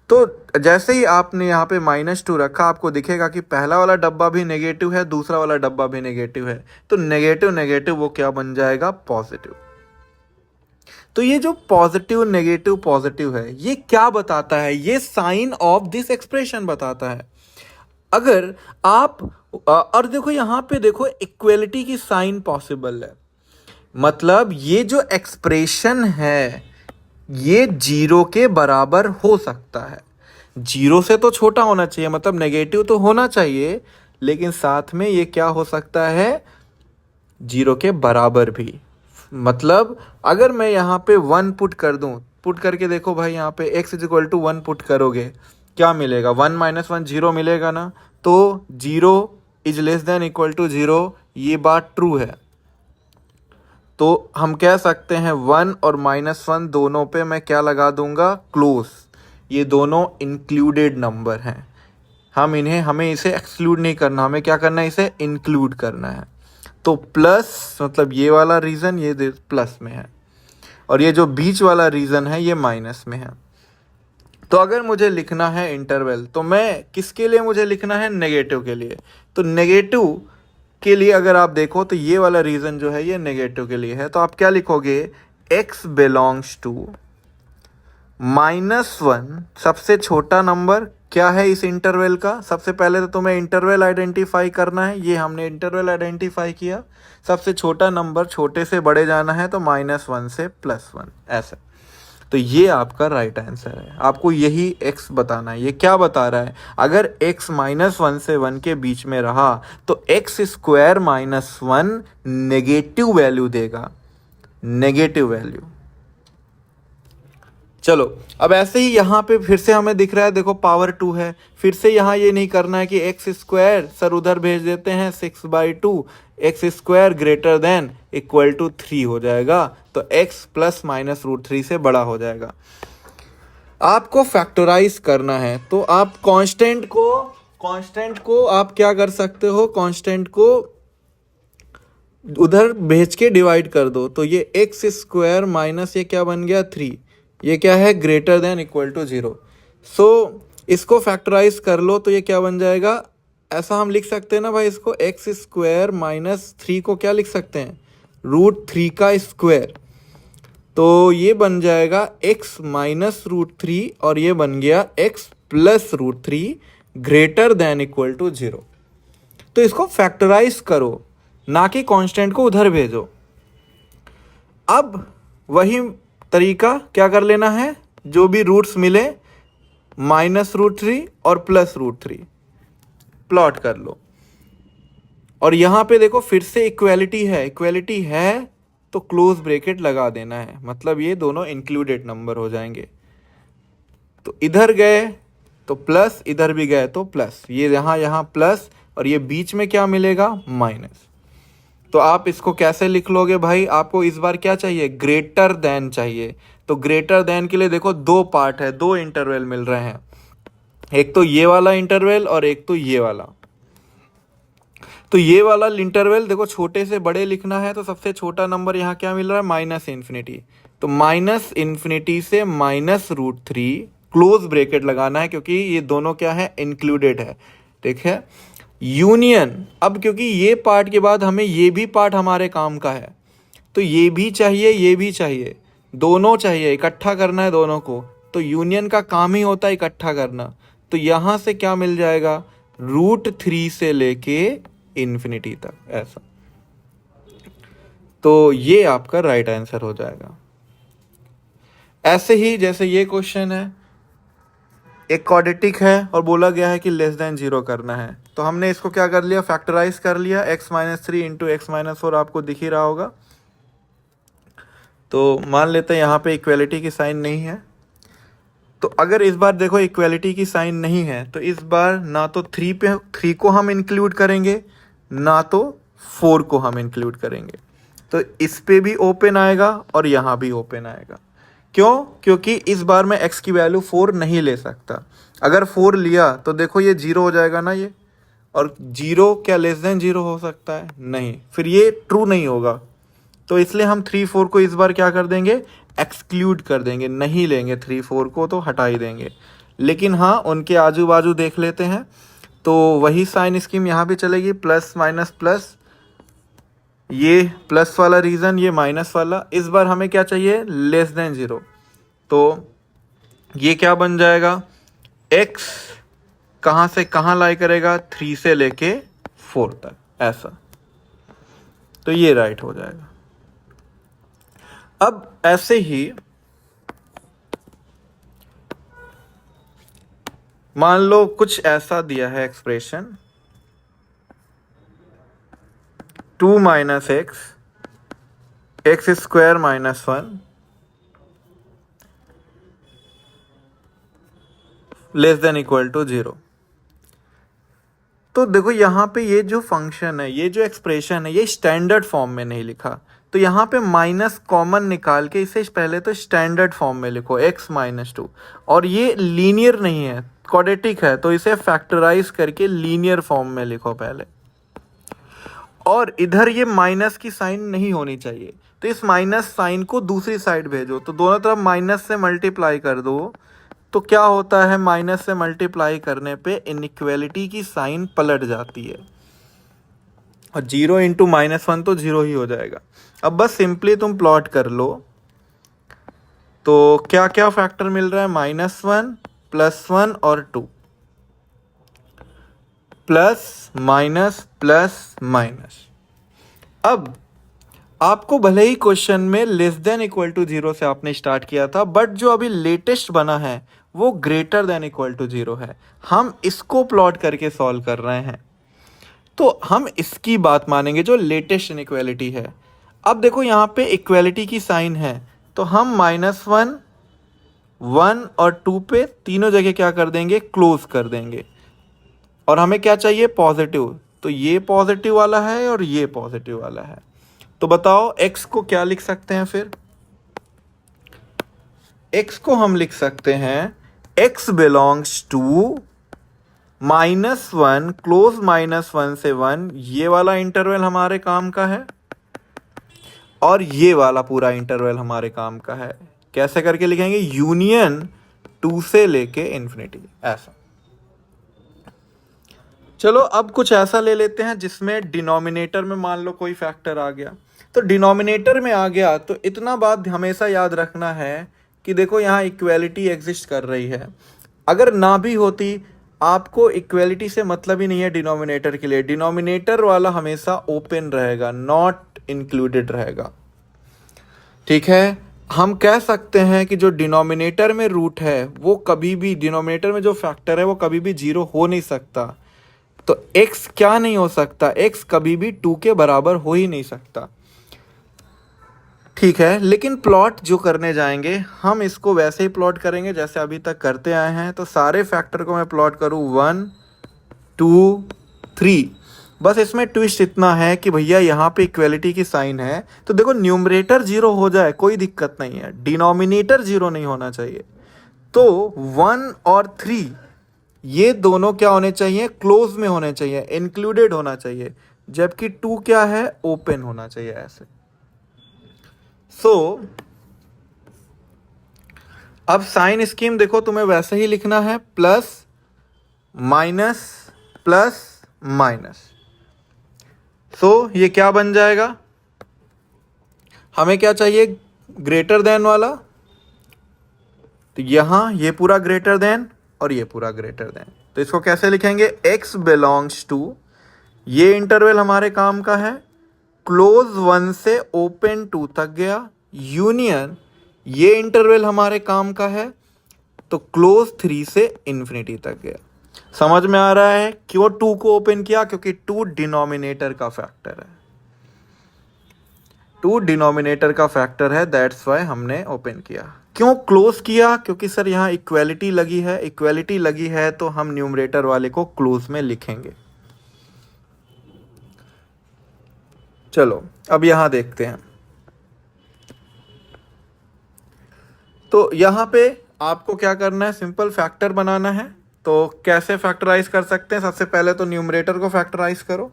तो जैसे ही आपने यहाँ पे -2 रखा, आपको दिखेगा कि पहला वाला डब्बा भी नेगेटिव है, दूसरा वाला डब्बा भी नेगेटिव है, तो नेगेटिव नेगेटिव वो क्या बन जाएगा, पॉजिटिव। तो ये जो पॉजिटिव नेगेटिव पॉजिटिव है, ये क्या बताता है, ये साइन ऑफ दिस एक्सप्रेशन बताता है। अगर आप और देखो यहाँ पे देखो इक्वलिटी की साइन पॉसिबल है, मतलब ये जो एक्सप्रेशन है ये 0 के बराबर हो सकता है। 0 से तो छोटा होना चाहिए, मतलब नेगेटिव तो होना चाहिए, लेकिन साथ में ये क्या हो सकता है, 0 के बराबर भी। मतलब अगर मैं यहाँ पे 1 पुट कर दूं, पुट करके देखो भाई, यहाँ पे x = 1 पुट करोगे क्या मिलेगा, 1 - 1 0 मिलेगा ना, तो 0 > 0, ये बात ट्रू है। तो हम कह सकते हैं 1 और -1 दोनों पे मैं क्या लगा दूंगा, क्लोज। ये दोनों इंक्लूडेड नंबर हैं, हमें इसे एक्सक्लूड नहीं करना, हमें क्या करना है, इसे इंक्लूड करना है। तो प्लस मतलब ये वाला रीजन ये प्लस में है और ये जो बीच वाला रीजन है ये माइनस में है। तो अगर मुझे लिखना है इंटरवल, तो मैं किसके लिए मुझे लिखना है, नेगेटिव के लिए। तो नेगेटिव के लिए अगर आप देखो तो ये वाला रीजन जो है ये नेगेटिव के लिए है, तो आप क्या लिखोगे, x बिलोंग्स टू -1, सबसे छोटा नंबर क्या है इस इंटरवल का। सबसे पहले तो तुम्हें इंटरवल आइडेंटिफाई करना है, ये हमने इंटरवल आइडेंटिफाई किया। सबसे छोटा नंबर छोटे से बड़े जाना है, तो -1 से +1 ऐसे। तो ये आपका राइट आंसर है, आपको यही x बताना है। ये क्या बता रहा है, अगर x -1 से 1 के बीच में रहा तो x² - 1 नेगेटिव वैल्यू देगा, नेगेटिव वैल्यू। चलो अब ऐसे ही यहाँ पे फिर से हमें दिख रहा है, देखो पावर 2 है, फिर से यहाँ ये नहीं करना है कि x², सर उधर भेज देते हैं 6/2, x² > 3 हो जाएगा, तो x + -√3 से बड़ा हो जाएगा। आपको फैक्टराइज करना है तो आप कांस्टेंट को आप क्या कर सकते हो, कांस्टेंट को उधर भेज के डिवाइड कर दो, तो ये x² माइनस ये क्या बन गया 3, ये क्या है, > 0। सो इसको फैक्टराइज कर लो तो ये क्या बन जाएगा, ऐसा हम लिख सकते हैं ना भाई, इसको x² - 3 को क्या लिख सकते हैं, √3 का स्क्वायर, तो ये बन जाएगा x - √3 और ये बन गया x + √3 > 0। तो इसको फैक्टराइज करो, ना कि कांस्टेंट को उधर भेजो। अब वही तरीका क्या कर लेना है, जो भी रूट्स मिले -√3 और +√3 प्लॉट कर लो। और यहाँ पे देखो फिर से इक्वलिटी है तो क्लोज ब्रैकेट लगा देना है, मतलब ये दोनों इंक्लूडेड नंबर हो जाएंगे। तो इधर गए तो प्लस, इधर भी गए तो प्लस, ये यहाँ प्लस और ये बीच में क्या मिलेगा, माइनस। तो आप इसको कैसे लिख लोगे भाई, आपको इस बार क्या चाहिए, ग्रेटर देन चाहिए। तो ग्रेटर देन के लिए देखो 2 पार्ट है, 2 इंटरवल मिल रहे हैं, एक तो ये वाला इंटरवल और एक तो ये वाला। तो ये वाला इंटरवल देखो छोटे से बड़े लिखना है, तो सबसे छोटा नंबर यहाँ क्या मिल रहा है, -∞। तो -∞ से -√3 क्लोज ब्रैकेट लगाना है, क्योंकि ये दोनों क्या है, इंक्लूडेड है, ठीक है। यूनियन, अब क्योंकि ये पार्ट के बाद हमें ये भी पार्ट हमारे काम का है, तो ये भी चाहिए, ये भी चाहिए, दोनों चाहिए, इकट्ठा करना है दोनों को। तो यूनियन का काम ही होता है इकट्ठा करना। तो यहाँ से क्या मिल जाएगा, √3 से लेके इन्फिनिटी तक, ऐसा। तो ये आपका राइट आंसर हो जाएगा। ऐसे ही जैसे ये क्वेश्चन है, एक क्वाड्रेटिक है और बोला गया है कि लेस देन 0 करना है, तो हमने इसको क्या कर लिया, फैक्टराइज कर लिया। x-3 इंटू x-4 आपको दिख ही रहा होगा। तो मान लेते हैं यहाँ पे इक्वेलिटी की साइन नहीं है। तो अगर इस बार देखो इक्वेलिटी की साइन नहीं है, तो इस बार ना तो 3 को हम इंक्लूड करेंगे, ना तो 4 को हम इंक्लूड करेंगे। तो इस पे भी ओपन आएगा और यहाँ भी ओपन आएगा। क्यों? क्योंकि इस बार मैं x की वैल्यू 4 नहीं ले सकता। अगर 4 लिया तो देखो ये 0 हो जाएगा ना ये, और 0 क्या लेस देन 0 हो सकता है? नहीं, फिर ये ट्रू नहीं होगा। तो इसलिए हम 3, 4 को इस बार क्या कर देंगे, एक्सक्लूड कर देंगे, नहीं लेंगे 3, 4 को, तो हटा ही देंगे। लेकिन हाँ, उनके आजू बाजू देख लेते हैं। तो वही साइन स्कीम यहाँ भी चलेगी, प्लस माइनस प्लस, ये प्लस वाला रीज़न, ये माइनस वाला। इस बार हमें क्या चाहिए, लेस देन 0। तो ये क्या बन जाएगा, x कहाँ से कहाँ लाई करेगा, 3 से लेके 4 तक, ऐसा। तो ये राइट हो जाएगा। अब ऐसे ही मान लो कुछ ऐसा दिया है expression, 2 minus x square minus 1 less than equal to 0। तो देखो यहाँ पे ये जो फंक्शन है, ये जो एक्सप्रेशन है, ये स्टैंडर्ड फॉर्म में नहीं लिखा। तो यहाँ पे माइनस कॉमन निकाल के इसे पहले तो स्टैंडर्ड फॉर्म में लिखो, x-2। और ये लीनियर नहीं है, क्वाड्रेटिक है, तो इसे फैक्टराइज करके लीनियर फॉर्म में लिखो पहले। और इधर ये माइनस की साइन नहीं होनी चाहिए, तो इस माइनस साइन को दूसरी साइड भेजो। तो दोनों तरफ माइनस से मल्टीप्लाई कर दो। तो क्या होता है, माइनस से मल्टीप्लाई करने पे इनइक्वालिटी की साइन पलट जाती है, और 0 इंटू -1 तो 0 ही हो जाएगा। अब बस सिंपली तुम प्लॉट कर लो। तो क्या क्या फैक्टर मिल रहा है, -1 +1 और 2, प्लस माइनस प्लस माइनस। अब आपको भले ही क्वेश्चन में लेस देन इक्वल टू 0 से आपने स्टार्ट किया था, बट जो अभी लेटेस्ट बना है वो ग्रेटर देन इक्वल टू 0 है। हम इसको प्लॉट करके सॉल्व कर रहे हैं, तो हम इसकी बात मानेंगे जो लेटेस्ट इनइक्वालिटी है। अब देखो यहाँ पे इक्वालिटी की साइन है, तो हम -1, 1 और 2 पे तीनों जगह क्या कर देंगे, क्लोज कर देंगे। और हमें क्या चाहिए, पॉजिटिव। तो ये पॉजिटिव वाला है और ये पॉजिटिव वाला है। तो बताओ x को क्या लिख सकते हैं फिर, x को हम लिख सकते हैं x बिलोंग्स टू -1 क्लोज -1 से 1, ये वाला इंटरवल हमारे काम का है, और ये वाला पूरा इंटरवल हमारे काम का है। कैसे करके लिखेंगे, यूनियन 2 से लेके इन्फिनिटी, ऐसा। चलो अब कुछ ऐसा ले लेते हैं जिसमें डिनोमिनेटर में मान लो कोई फैक्टर आ गया। तो डिनोमिनेटर में आ गया तो इतना बात हमेशा याद रखना है कि देखो यहाँ इक्वेलिटी एग्जिस्ट कर रही है। अगर ना भी होती, आपको इक्वेलिटी से मतलब ही नहीं है डिनोमिनेटर के लिए। डिनोमिनेटर वाला हमेशा ओपन रहेगा, नॉट इंक्लूडेड रहेगा, ठीक है। हम कह सकते हैं कि जो डिनोमिनेटर में रूट है वो कभी भी, डिनोमिनेटर में जो फैक्टर है वो कभी भी 0 हो नहीं सकता। तो x क्या नहीं हो सकता, x कभी भी 2 के बराबर हो ही नहीं सकता, ठीक है। लेकिन प्लॉट जो करने जाएंगे हम इसको वैसे ही प्लॉट करेंगे जैसे अभी तक करते आए हैं। तो सारे फैक्टर को मैं प्लॉट करूँ 1, 2, 3। बस इसमें ट्विस्ट इतना है कि भैया यहाँ पे इक्वेलिटी की साइन है, तो देखो न्यूमरेटर 0 हो जाए कोई दिक्कत नहीं है, डिनोमिनेटर 0 नहीं होना चाहिए। तो 1 और 3 ये दोनों क्या होने चाहिए, क्लोज में होने चाहिए, इंक्लूडेड होना चाहिए, जबकि 2 क्या है, ओपन होना चाहिए, ऐसे। सो अब साइन स्कीम देखो तुम्हें वैसे ही लिखना है, प्लस माइनस प्लस माइनस। सो ये क्या बन जाएगा, हमें क्या चाहिए, ग्रेटर देन वाला, तो यहां ये पूरा ग्रेटर देन और ये पूरा ग्रेटर देन। तो इसको कैसे लिखेंगे, x बिलोंग्स टू, ये इंटरवल हमारे काम का है, क्लोज 1 से ओपन 2 तक गया, यूनियन ये इंटरवल हमारे काम का है, तो क्लोज 3 से इन्फिनिटी तक गया। समझ में आ रहा है क्यों 2 को ओपन किया, क्योंकि 2 डिनोमिनेटर का फैक्टर है, 2 डिनोमिनेटर का फैक्टर है, दैट्स वाई हमने ओपन किया। क्यों क्लोज किया, क्योंकि सर यहाँ इक्वेलिटी लगी है, इक्वेलिटी लगी है तो हम न्यूमरेटर वाले को क्लोज में लिखेंगे। चलो अब यहां देखते हैं, तो यहां पे आपको क्या करना है, सिंपल फैक्टर बनाना है। तो कैसे फैक्टराइज कर सकते हैं, सबसे पहले तो न्यूमरेटर को फैक्टराइज करो।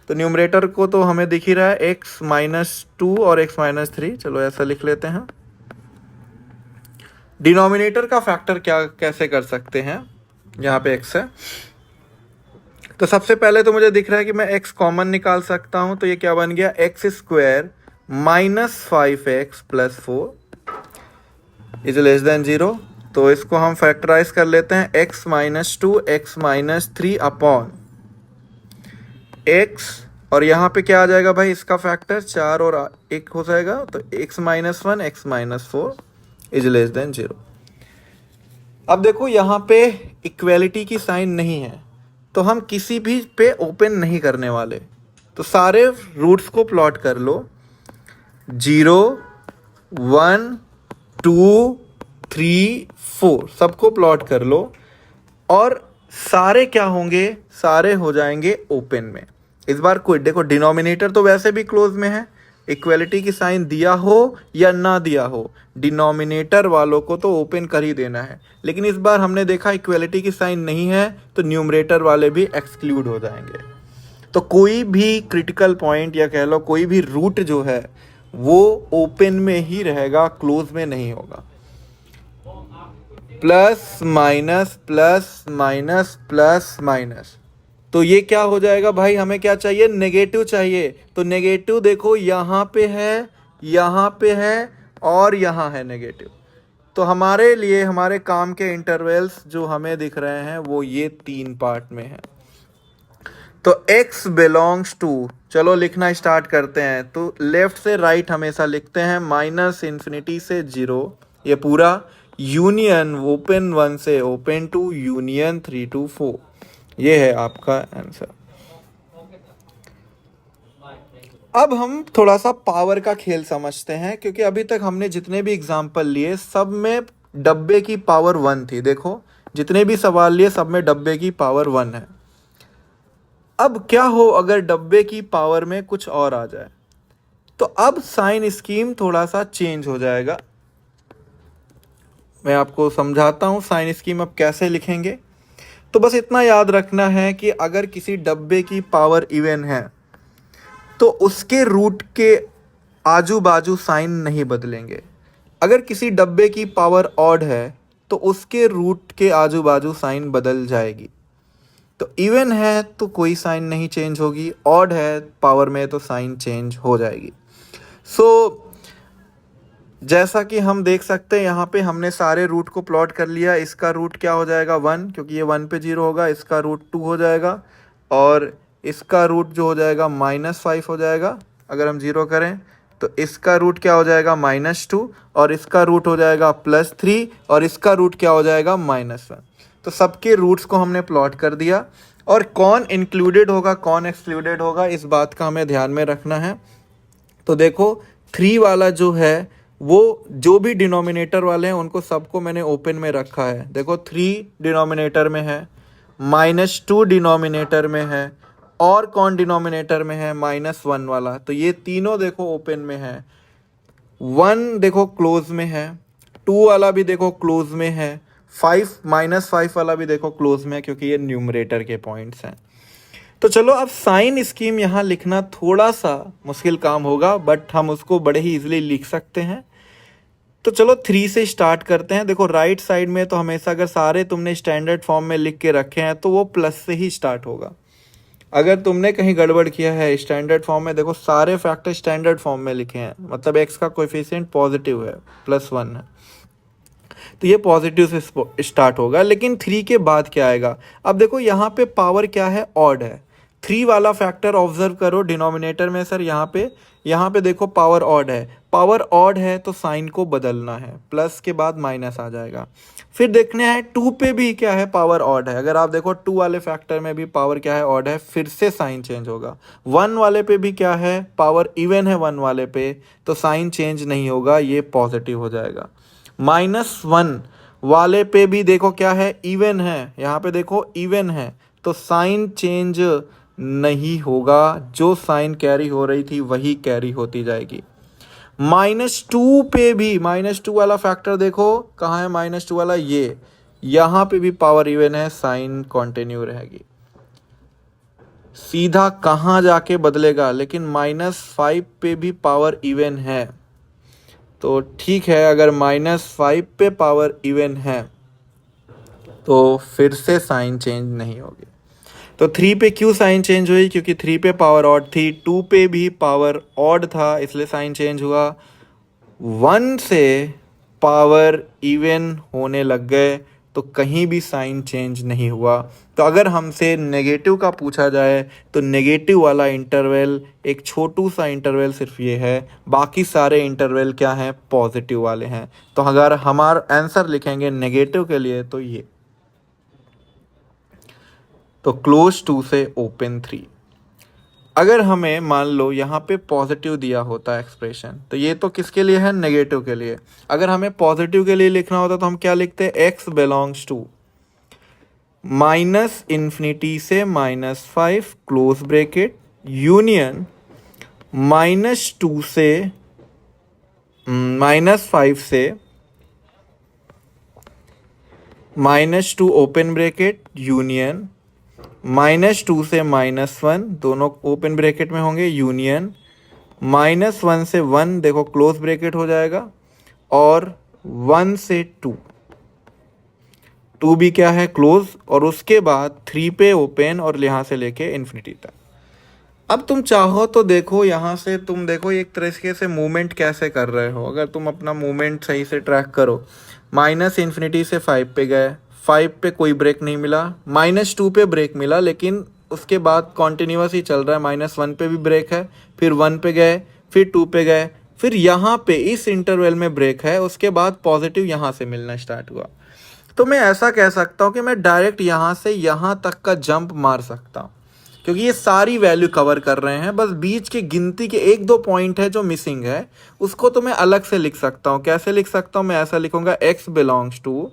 तो न्यूमरेटर को तो हमें दिख ही रहा है x-2 और x-3, चलो ऐसा लिख लेते हैं। डिनोमिनेटर का फैक्टर क्या कैसे कर सकते हैं, यहाँ पे x है, तो सबसे पहले तो मुझे दिख रहा है कि मैं x कॉमन निकाल सकता हूं, तो ये क्या बन गया, x² - 5x + 4 > 0। तो इसको हम फैक्टराइज कर लेते हैं, x-2 x-3 अपॉन x, और यहाँ पे क्या आ जाएगा भाई, इसका फैक्टर 4 और 1 हो जाएगा, तो x-1 x-4 > 0। अब देखो यहाँ पे इक्वेलिटी की साइन नहीं है, तो हम किसी भी पे ओपन नहीं करने वाले, तो सारे रूट्स को प्लॉट कर लो, 0 1 2 3 4 सबको प्लॉट कर लो, और सारे क्या होंगे, सारे हो जाएंगे ओपन में। इस बार कोई देखो, डिनोमिनेटर तो वैसे भी क्लोज में है, इक्वेलिटी की साइन दिया हो या ना दिया हो, डिनोमिनेटर वालों को तो ओपन कर ही देना है। लेकिन इस बार हमने देखा इक्वेलिटी की साइन नहीं है, तो न्यूमरेटर वाले भी एक्सक्लूड हो जाएंगे। तो कोई भी क्रिटिकल पॉइंट या कह लो कोई भी रूट जो है वो ओपन में ही रहेगा, क्लोज में नहीं होगा। Plus minus plus minus plus minus, तो ये क्या हो जाएगा भाई, हमें क्या चाहिए, नेगेटिव चाहिए। तो नेगेटिव देखो यहाँ पे है, यहाँ पे है और यहाँ है नेगेटिव। तो हमारे लिए हमारे काम के इंटरवल्स जो हमें दिख रहे हैं वो ये 3 पार्ट में है। तो x बिलोंग्स टू, चलो लिखना स्टार्ट करते हैं। तो लेफ्ट से राइट हमेशा लिखते हैं, -∞ से 0 ये पूरा, यूनियन ओपन 1 से ओपन 2, यूनियन 3 to 4, ये है आपका आंसर। अब हम थोड़ा सा पावर का खेल समझते हैं, क्योंकि अभी तक हमने जितने भी एग्जाम्पल लिए सब में डब्बे की पावर 1 थी। देखो जितने भी सवाल लिए सब में डब्बे की पावर 1 है। अब क्या हो अगर डब्बे की पावर में कुछ और आ जाए, तो अब साइन स्कीम थोड़ा सा चेंज हो जाएगा। मैं आपको समझाता हूं साइन स्कीम अब कैसे लिखेंगे। तो बस इतना याद रखना है कि अगर किसी डब्बे की पावर इवन है तो उसके रूट के आजू बाजू साइन नहीं बदलेंगे। अगर किसी डब्बे की पावर ऑड है तो उसके रूट के आजू बाजू साइन बदल जाएगी। तो इवन है तो कोई साइन नहीं चेंज होगी, ऑड है पावर में तो साइन चेंज हो जाएगी। सो जैसा कि हम देख सकते हैं यहाँ पे हमने सारे रूट को प्लॉट कर लिया। इसका रूट क्या हो जाएगा 1, क्योंकि ये 1 पे 0 होगा। इसका रूट 2 हो जाएगा और इसका रूट जो हो जाएगा -5 हो जाएगा। अगर हम 0 करें तो इसका रूट क्या हो जाएगा -2 और इसका रूट हो जाएगा +3 और इसका रूट क्या हो जाएगा -1। तो सबके रूट्स को हमने प्लॉट कर दिया, और कौन इंक्लूडेड होगा कौन एक्सक्लूडेड होगा इस बात का हमें ध्यान में रखना है। तो देखो 3 वाला जो है वो जो भी डिनोमिनेटर वाले हैं उनको सबको मैंने ओपन में रखा है। देखो 3 डिनोमिनेटर में है, -2 डिनोमिनेटर में है, और कौन डिनोमिनेटर में है -1 वाला। तो ये तीनों देखो ओपन में है। 1 देखो क्लोज में है, 2 वाला भी देखो क्लोज में है, 5 वाला भी देखो क्लोज में है, क्योंकि ये न्यूमरेटर के पॉइंट्स हैं। तो चलो अब साइन स्कीम यहाँ लिखना थोड़ा सा मुश्किल काम होगा, बट हम उसको बड़े ही इजीली लिख सकते हैं। तो चलो 3 से स्टार्ट करते हैं। देखो राइट साइड में तो हमेशा अगर सारे तुमने स्टैंडर्ड फॉर्म में लिख के रखे हैं तो वो प्लस से ही स्टार्ट होगा। अगर तुमने कहीं गड़बड़ किया है स्टैंडर्ड फॉर्म में, देखो सारे फैक्टर स्टैंडर्ड फॉर्म में लिखे हैं, मतलब एक्स का कोएफिशिएंट पॉजिटिव है, +1 है, तो ये पॉजिटिव से स्टार्ट होगा। लेकिन 3 के बाद क्या आएगा? अब देखो यहाँ पे पावर क्या है? ऑड है। 3 वाला फैक्टर ऑब्जर्व करो डिनोमिनेटर में सर, यहाँ पे देखो पावर ऑड है। पावर ऑड है तो साइन को बदलना है, प्लस के बाद माइनस आ जाएगा। फिर देखना है 2 पे भी क्या है? पावर ऑड है। अगर आप देखो 2 वाले फैक्टर में भी पावर क्या है? ऑड है, फिर से साइन चेंज होगा। 1 वाले पे भी क्या है? पावर इवन है 1 वाले पे, तो साइन चेंज नहीं होगा, ये पॉजिटिव हो जाएगा। -1 वाले पे भी देखो क्या है? इवन है, यहाँ पे देखो इवन है, तो साइन चेंज नहीं होगा, जो साइन कैरी हो रही थी वही कैरी होती जाएगी। -2 पे भी, -2 वाला फैक्टर देखो कहाँ है? -2 वाला ये, यहाँ पे भी पावर इवन है, साइन कंटिन्यू रहेगी। सीधा कहाँ जाके बदलेगा? लेकिन -5 पे भी पावर इवन है, तो ठीक है, अगर -5 पे पावर इवन है तो फिर से साइन चेंज नहीं होगी। तो 3 पे क्यों साइन चेंज हुई? क्योंकि 3 पे पावर ऑड थी, 2 पे भी पावर ऑड था, इसलिए साइन चेंज हुआ। 1 से पावर इवन होने लग गए तो कहीं भी साइन चेंज नहीं हुआ। तो अगर हमसे नेगेटिव का पूछा जाए तो नेगेटिव वाला इंटरवल एक छोटू सा इंटरवल सिर्फ ये है, बाकी सारे इंटरवल क्या हैं? पॉजिटिव वाले हैं। तो अगर हमारा आंसर लिखेंगे नेगेटिव के लिए तो ये, तो क्लोज 2 से ओपन 3। अगर हमें मान लो यहाँ पे पॉजिटिव दिया होता एक्सप्रेशन, तो ये तो किसके लिए है? नेगेटिव के लिए। अगर हमें पॉजिटिव के लिए लिखना होता तो हम क्या लिखते? x बिलोंग्स टू -∞ से -5 क्लोज ब्रैकेट यूनियन -2 से -5 से -2 ओपन ब्रैकेट यूनियन -2 से -1, दोनों ओपन ब्रैकेट में होंगे, यूनियन -1 से 1 देखो क्लोज ब्रैकेट हो जाएगा, और 1 से 2 भी क्या है? क्लोज, और उसके बाद 3 पे ओपन और यहाँ से लेके इन्फिनिटी तक। अब तुम चाहो तो देखो, यहाँ से तुम देखो एक तरीके से मूवमेंट कैसे कर रहे हो। अगर तुम अपना मूवमेंट सही से ट्रैक करो, -∞ से 5 पे गए, 5 पे कोई ब्रेक नहीं मिला, -2 पे ब्रेक मिला, लेकिन उसके बाद कॉन्टिन्यूस ही चल रहा है। -1 पे भी ब्रेक है, फिर 1 पे गए, फिर 2 पे गए, फिर यहाँ पे इस इंटरवल में ब्रेक है, उसके बाद पॉजिटिव यहाँ से मिलना स्टार्ट हुआ। तो मैं ऐसा कह सकता हूँ कि मैं डायरेक्ट यहाँ से यहाँ तक का जंप मार सकता हूँ, क्योंकि ये सारी वैल्यू कवर कर रहे हैं। बस बीच के गिनती के 1-2 पॉइंट है जो मिसिंग है, उसको तो मैं अलग से लिख सकता हूँ। कैसे लिख सकता हूँ? मैं ऐसा लिखूंगा, x बिलोंग्स टू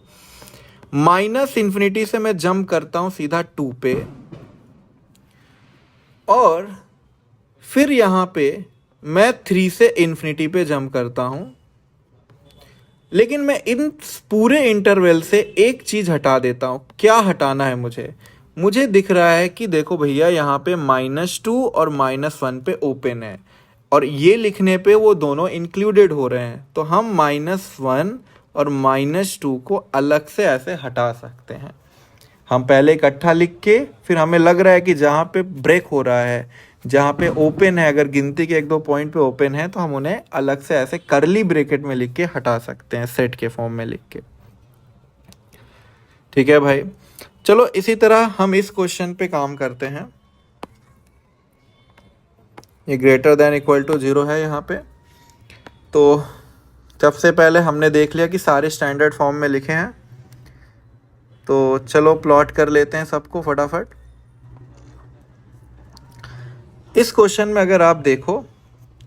-∞ से मैं जंप करता हूँ सीधा 2 पे, और फिर यहाँ पे मैं 3 से इन्फिनिटी पे जंप करता हूँ। लेकिन मैं इन पूरे इंटरवल से एक चीज़ हटा देता हूँ। क्या हटाना है मुझे? मुझे दिख रहा है कि देखो भैया, यहाँ पे -2 और -1 पे ओपन है, और ये लिखने पे वो दोनों इंक्लूडेड हो रहे हैं, तो हम -1 और -2 को अलग से ऐसे हटा सकते हैं। हम पहले इकट्ठा लिख के, फिर हमें लग रहा है कि जहाँ पे ब्रेक हो रहा है, जहाँ पे ओपन है, अगर गिनती के 1-2 पॉइंट पे ओपन है, तो हम उन्हें अलग से ऐसे करली ब्रैकेट में लिख के हटा सकते हैं, सेट के फॉर्म में लिख के। ठीक है भाई, चलो इसी तरह हम इस क्वेश्चन पे काम करते हैं। ये ग्रेटर देन इक्वल टू 0 है यहाँ पे। तो सबसे पहले हमने देख लिया कि सारे स्टैंडर्ड फॉर्म में लिखे हैं, तो चलो प्लॉट कर लेते हैं सबको फटाफट। इस क्वेश्चन में अगर आप देखो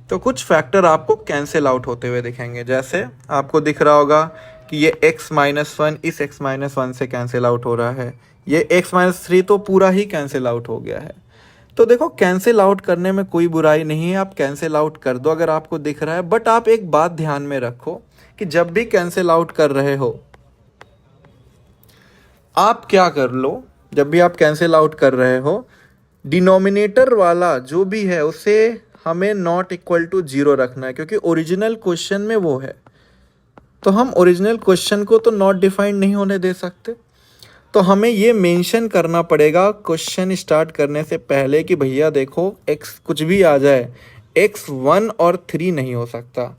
तो कुछ फैक्टर आपको कैंसिल आउट होते हुए दिखेंगे। जैसे आपको दिख रहा होगा कि ये x-1 इस x-1 से कैंसिल आउट हो रहा है, ये x-3 तो पूरा ही कैंसिल आउट हो गया है। तो देखो, कैंसिल आउट करने में कोई बुराई नहीं है, आप कैंसिल आउट कर दो अगर आपको दिख रहा है। बट आप एक बात ध्यान में रखो कि जब भी कैंसिल आउट कर रहे हो, आप क्या कर लो, जब भी आप कैंसिल आउट कर रहे हो, डिनोमिनेटर वाला जो भी है उसे हमें नॉट इक्वल टू 0 रखना है, क्योंकि ओरिजिनल क्वेश्चन में वो है। तो हम ओरिजिनल क्वेश्चन को तो नॉट डिफाइंड नहीं होने दे सकते। तो हमें ये मेंशन करना पड़ेगा क्वेश्चन स्टार्ट करने से पहले कि भैया देखो x कुछ भी आ जाए, x 1 और 3 नहीं हो सकता।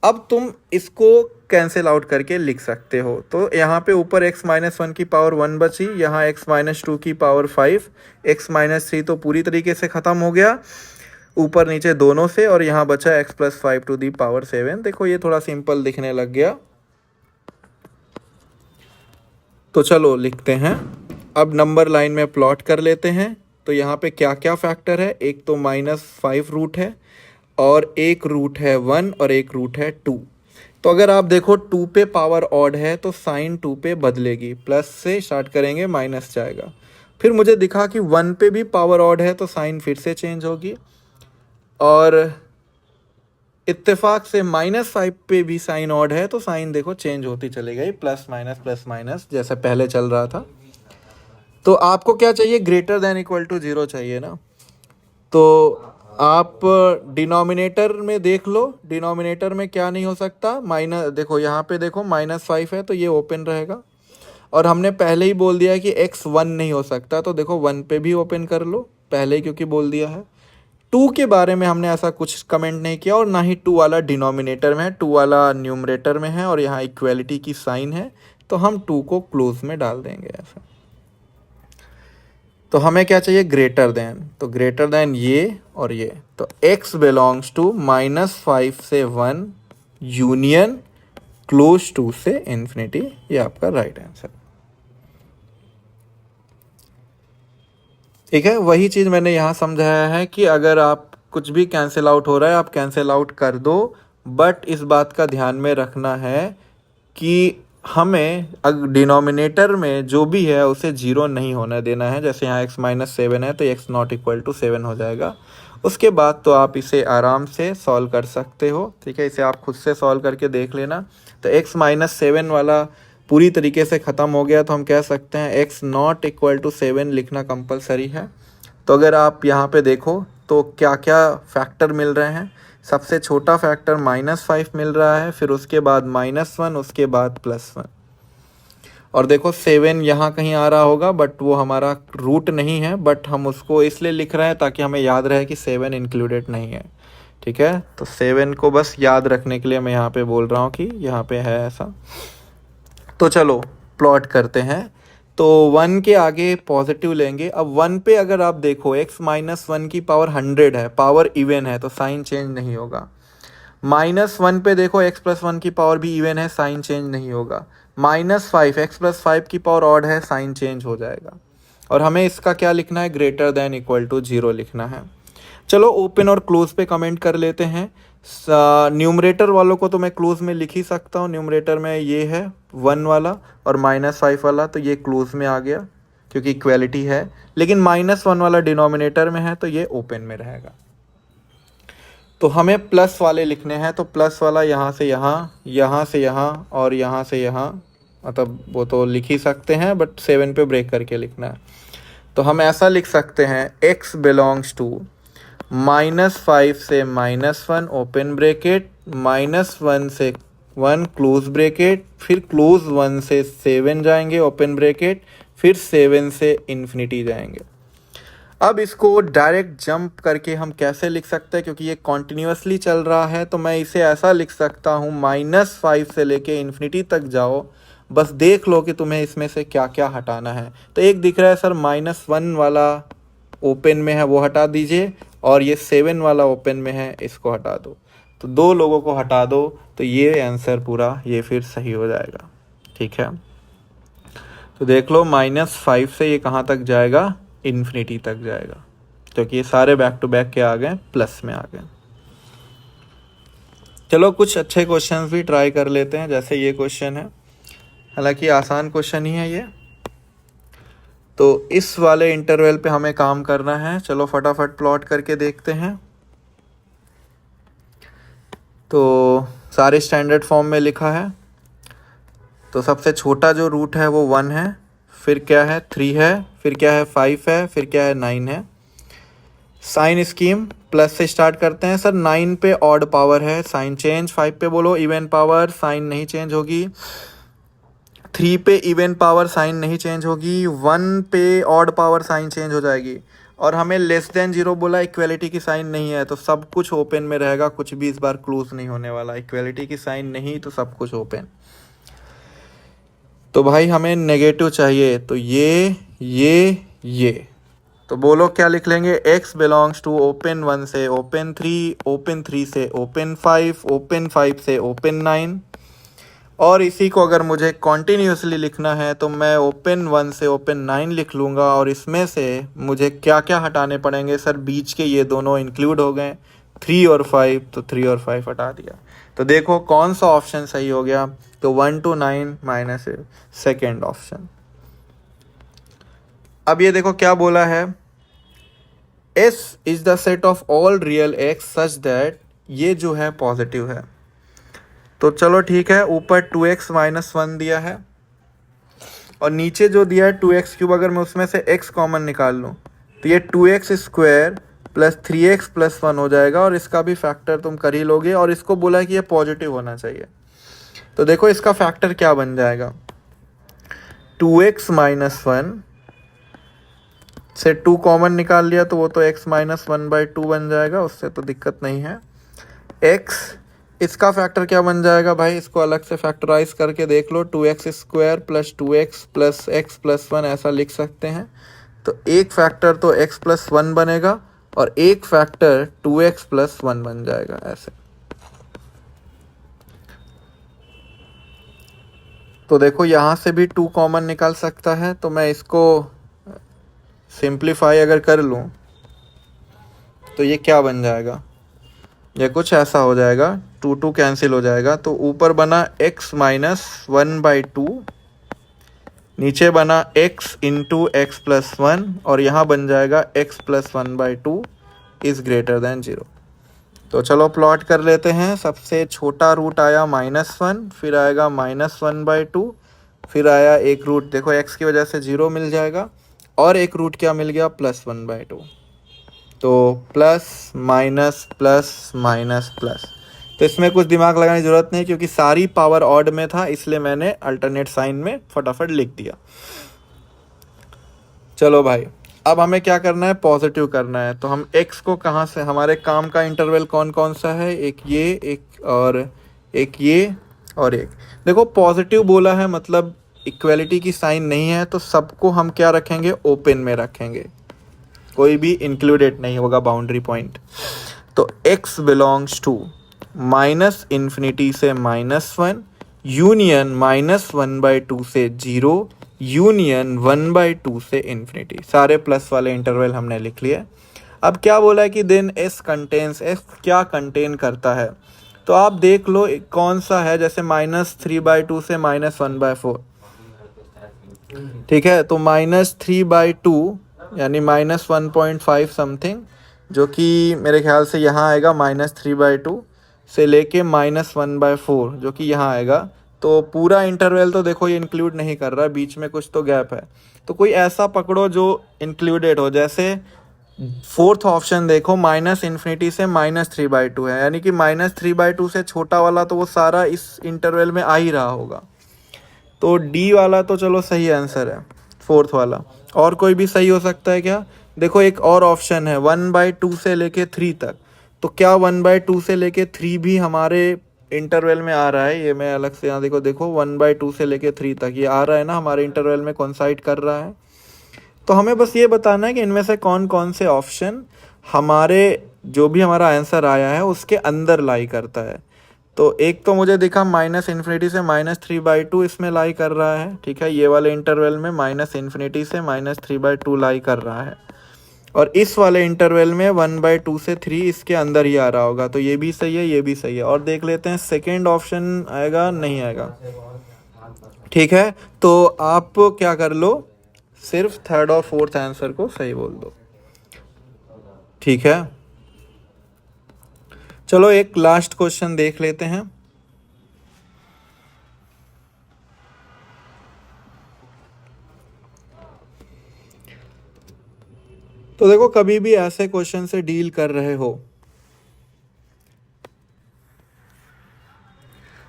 अब तुम इसको कैंसिल आउट करके लिख सकते हो। तो यहाँ पे ऊपर x माइनस 1 की पावर 1 बची, यहाँ x माइनस 2 की पावर 5, x माइनस 3 तो पूरी तरीके से ख़त्म हो गया ऊपर नीचे दोनों से, और यहाँ बचा x plus 5 to the power 7। देखो ये थोड़ा सिंपल दिखने लग गया। तो चलो लिखते हैं। अब नंबर लाइन में प्लॉट कर लेते हैं। तो यहाँ पे क्या क्या फैक्टर है, एक तो -5 रूट है, और एक रूट है 1, और एक रूट है 2। तो अगर आप देखो 2 पे पावर ऑड है तो साइन 2 पे बदलेगी, प्लस से स्टार्ट करेंगे माइनस जाएगा। फिर मुझे दिखा कि 1 पे भी पावर ऑड है तो साइन फिर से चेंज होगी, और इत्तेफाक से -5 पे भी साइन ऑड है तो साइन देखो चेंज होती चली गई, प्लस माइनस जैसे पहले चल रहा था। तो आपको क्या चाहिए, ग्रेटर देन इक्वल टू 0 चाहिए ना। तो आप डिनोमिनेटर में देख लो, डिनोमिनेटर में क्या नहीं हो सकता, माइनस, देखो यहाँ पे देखो -5 है तो ये ओपन रहेगा, और हमने पहले ही बोल दिया है कि x 1 नहीं हो सकता, तो देखो 1 पे भी ओपन कर लो पहले ही, क्योंकि बोल दिया है। 2 के बारे में हमने ऐसा कुछ कमेंट नहीं किया, और ना ही 2 वाला डिनोमिनेटर में है, 2 वाला न्यूमरेटर में है, और यहाँ इक्वेलिटी की साइन है तो हम 2 को क्लोज में डाल देंगे ऐसा। तो हमें क्या चाहिए, ग्रेटर देन, तो ग्रेटर देन ये और ये, तो x बिलोंग्स टू -5 से 1 यूनियन क्लोज टू से इन्फिनिटी, ये आपका राइट आंसर। ठीक है, वही चीज़ मैंने यहाँ समझाया है कि अगर आप कुछ भी कैंसिल आउट हो रहा है आप कैंसिल आउट कर दो, बट इस बात का ध्यान में रखना है कि हमें अगर डिनोमिनेटर में जो भी है उसे 0 नहीं होने देना है। जैसे यहाँ x माइनस 7 है तो x नॉट इक्वल टू 7 हो जाएगा। उसके बाद तो आप इसे आराम से सॉल्व कर सकते हो। ठीक है, इसे आप खुद से सॉल्व करके देख लेना। तो x माइनस 7 वाला पूरी तरीके से ख़त्म हो गया, तो हम कह सकते हैं x नॉट इक्वल टू 7 लिखना कंपलसरी है। तो अगर आप यहाँ पे देखो तो क्या क्या फैक्टर मिल रहे हैं, सबसे छोटा फैक्टर -5 मिल रहा है, फिर उसके बाद -1, उसके बाद +1, और देखो 7 यहाँ कहीं आ रहा होगा, बट वो हमारा रूट नहीं है, बट हम उसको इसलिए लिख रहे हैं ताकि हमें याद रहे कि 7 इंक्लूडेड नहीं है। ठीक है, तो 7 को बस याद रखने के लिए मैं यहाँ पे बोल रहा हूँ कि यहाँ पे है ऐसा। तो चलो प्लॉट करते हैं। तो 1 के आगे पॉजिटिव लेंगे। अब 1 पे अगर आप देखो x माइनस 1 की पावर 100 है, पावर इवन है, तो साइन चेंज नहीं होगा। -1 पे देखो x प्लस 1 की पावर भी इवन है, साइन चेंज नहीं होगा। -5 x प्लस 5 की पावर ऑड है, साइन चेंज हो जाएगा। और हमें इसका क्या लिखना है, ग्रेटर देन इक्वल टू 0 लिखना है। चलो ओपन और क्लोज पे कमेंट कर लेते हैं। न्यूमरेटर वालों को तो मैं क्लोज में लिख ही सकता हूँ। न्यूमरेटर में ये है 1 वाला और -5 वाला, तो ये क्लोज में आ गया क्योंकि इक्वेलिटी है। लेकिन -1 वाला डिनोमिनेटर में है तो ये ओपन में रहेगा। तो हमें प्लस वाले लिखने हैं, तो प्लस वाला यहाँ से यहाँ, यहाँ से यहाँ और यहाँ से यहाँ, मतलब वो तो लिख ही सकते हैं बट 7 पे ब्रेक करके लिखना है। तो हम ऐसा लिख सकते हैं x बिलोंग्स टू -5 से -1 ओपन ब्रेकेट, -1 से 1 क्लोज ब्रेकेट, फिर क्लोज 1 से 7 जाएंगे ओपन ब्रेकेट, फिर 7 से इन्फिनिटी जाएंगे। अब इसको डायरेक्ट जंप करके हम कैसे लिख सकते हैं, क्योंकि ये कॉन्टिन्यूसली चल रहा है, तो मैं इसे ऐसा लिख सकता हूँ -5 से लेके इन्फिनिटी तक जाओ, बस देख लो कि तुम्हें इसमें से क्या क्या हटाना है। तो एक दिख रहा है सर -1 वाला ओपन में है, वो हटा दीजिए, और ये 7 वाला ओपन में है, इसको हटा दो। तो 2 लोगों को हटा दो, तो ये आंसर पूरा ये फिर सही हो जाएगा। ठीक है, तो देख लो -5 से ये कहाँ तक जाएगा, इन्फिनिटी तक जाएगा, क्योंकि ये सारे बैक टू बैक के आ गए, प्लस में आ गए। चलो कुछ अच्छे क्वेश्चंस भी ट्राई कर लेते हैं, जैसे ये क्वेश्चन है, हालांकि आसान क्वेश्चन ही है ये। तो इस वाले इंटरवल पे हमें काम करना है। चलो फटाफट प्लॉट करके देखते हैं। तो सारे स्टैंडर्ड फॉर्म में लिखा है। तो सबसे छोटा जो रूट है वो 1 है, फिर क्या है 3 है, फिर क्या है 5 है, फिर क्या है 9 है। साइन स्कीम प्लस से स्टार्ट करते हैं। सर 9 पे ऑड पावर है, साइन चेंज। 5 पे बोलो इवन पावर, साइन नहीं चेंज होगी। 3 पे इवन पावर साइन नहीं चेंज होगी, 1 पे ऑड पावर साइन चेंज हो जाएगी, और हमें लेस देन 0 बोला, इक्वेलिटी की साइन नहीं है, तो सब कुछ ओपन में रहेगा, कुछ भी इस बार क्लोज नहीं होने वाला। इक्वेलिटी की साइन नहीं तो सब कुछ ओपन। तो भाई हमें नेगेटिव चाहिए, तो ये तो बोलो क्या लिख लेंगे, x बिलोंग्स टू ओपन 1 से ओपन 3, ओपन 3 से ओपन 5, ओपन 5 से ओपन 9। और इसी को अगर मुझे कॉन्टीन्यूसली लिखना है तो मैं ओपन 1 से ओपन 9 लिख लूँगा, और इसमें से मुझे क्या क्या हटाने पड़ेंगे सर, बीच के ये दोनों इंक्लूड हो गए 3 और 5, तो 3 और 5 हटा दिया। तो देखो कौन सा ऑप्शन सही हो गया, तो 1 to 9 माइनस सेकेंड ऑप्शन। अब ये देखो क्या बोला है, S is the set of all real x such that, ये जो है पॉजिटिव है। तो चलो ठीक है, ऊपर 2x माइनस 1 दिया है, और नीचे जो दिया है 2x क्यूब, अगर मैं उसमें से x कॉमन निकाल लूँ तो ये 2x square plus 3x plus 1 हो जाएगा, और इसका भी फैक्टर तुम कर ही लोगे, और इसको बोला है कि ये पॉजिटिव होना चाहिए। तो देखो इसका फैक्टर क्या बन जाएगा, 2x माइनस 1 से 2 कॉमन निकाल लिया तो वो तो x माइनस 1/2 बन जाएगा, उससे तो दिक्कत नहीं है। x, इसका फैक्टर क्या बन जाएगा भाई, इसको अलग से फैक्टराइज करके देख लो, 2x square plus 2x plus x plus 1 ऐसा लिख सकते हैं। तो एक फैक्टर तो x प्लस 1 बनेगा, और एक फैक्टर 2x प्लस 1 बन जाएगा ऐसे। तो देखो यहाँ से भी 2 कॉमन निकाल सकता है, तो मैं इसको सिंप्लीफाई अगर कर लूँ तो ये क्या बन जाएगा, ये कुछ ऐसा हो जाएगा, 2 कैंसिल हो जाएगा, तो ऊपर बना x माइनस 1/2, नीचे बना x इंटू एक्स प्लस 1, और यहाँ बन जाएगा x plus 1/2 is greater than 0। तो चलो प्लॉट कर लेते हैं। सबसे छोटा रूट आया -1, फिर आएगा -1/2, फिर आया एक रूट, देखो x की वजह से 0 मिल जाएगा, और एक रूट क्या मिल गया, +1/2। तो plus minus plus minus plus, तो इसमें कुछ दिमाग लगाने की ज़रूरत नहीं, क्योंकि सारी पावर ऑड में था, इसलिए मैंने अल्टरनेट साइन में फटाफट लिख दिया। चलो भाई, अब हमें क्या करना है, पॉजिटिव करना है। तो हम x को कहाँ से, हमारे काम का इंटरवल कौन कौन सा है, एक ये, एक और एक ये, और एक, देखो पॉजिटिव बोला है मतलब इक्वेलिटी की साइन नहीं है, तो सबको हम क्या रखेंगे, ओपन में रखेंगे, कोई भी इंक्लूडेड नहीं होगा बाउंड्री पॉइंट। तो x बिलोंग्स टू -∞ से -1, यूनियन -1/2 से 0, यूनियन 1/2 से इन्फिनिटी, सारे प्लस वाले इंटरवल हमने लिख लिए। अब क्या बोला है कि देन s कंटेन्स, s क्या कंटेन करता है, तो आप देख लो कौन सा है, जैसे -3/2 से -1/4, ठीक है, तो -3/2 यानी -1.5 समथिंग, जो कि मेरे ख्याल से यहाँ आएगा -3/2 से लेके -1/4, जो कि यहाँ आएगा। तो पूरा इंटरवल तो देखो ये इंक्लूड नहीं कर रहा, बीच में कुछ तो गैप है, तो कोई ऐसा पकड़ो जो इंक्लूडेड हो, जैसे फोर्थ ऑप्शन देखो, -∞ से -3/2 है, यानी कि -3/2 से छोटा वाला तो वो सारा इस इंटरवल में आ ही रहा होगा। तो डी वाला तो चलो सही आंसर है, फोर्थ वाला। और कोई भी सही हो सकता है क्या, देखो एक और ऑप्शन है 1/2 से लेके 3 तक, तो क्या 1/2 से लेके 3 भी हमारे इंटरवल में आ रहा है, ये मैं अलग से यहाँ देखो 1/2 से लेके 3 तक ये आ रहा है ना, हमारे इंटरवल में कोइंसाइड कर रहा है। तो हमें बस ये बताना है कि इनमें से कौन कौन से ऑप्शन हमारे, जो भी हमारा आंसर आया है उसके अंदर लाई करता है। तो एक तो मुझे दिखा -∞ से -3/2 इसमें लाई कर रहा है, ठीक है, ये वाले इंटरवल में -∞ से -3/2 लाई कर रहा है, और इस वाले इंटरवल में 1/2 से 3 इसके अंदर ही आ रहा होगा, तो ये भी सही है, ये भी सही है। और देख लेते हैं सेकेंड ऑप्शन आएगा नहीं आएगा, ठीक है, तो आप क्या कर लो, सिर्फ थर्ड और फोर्थ आंसर को सही बोल दो, ठीक है। चलो एक लास्ट क्वेश्चन देख लेते हैं। तो देखो कभी भी ऐसे क्वेश्चन से डील कर रहे हो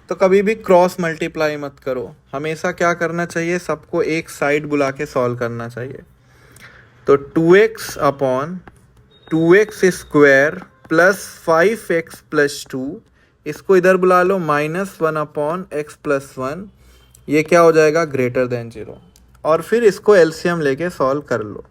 तो कभी भी क्रॉस मल्टीप्लाई मत करो, हमेशा क्या करना चाहिए, सबको एक साइड बुला के सॉल्व करना चाहिए। तो 2x upon 2x square plus 5x plus 2, इसको इधर बुला लो, -1 अपॉन x प्लस 1, ये क्या हो जाएगा, ग्रेटर देन 0। और फिर इसको एलसीएम लेके सॉल्व कर लो।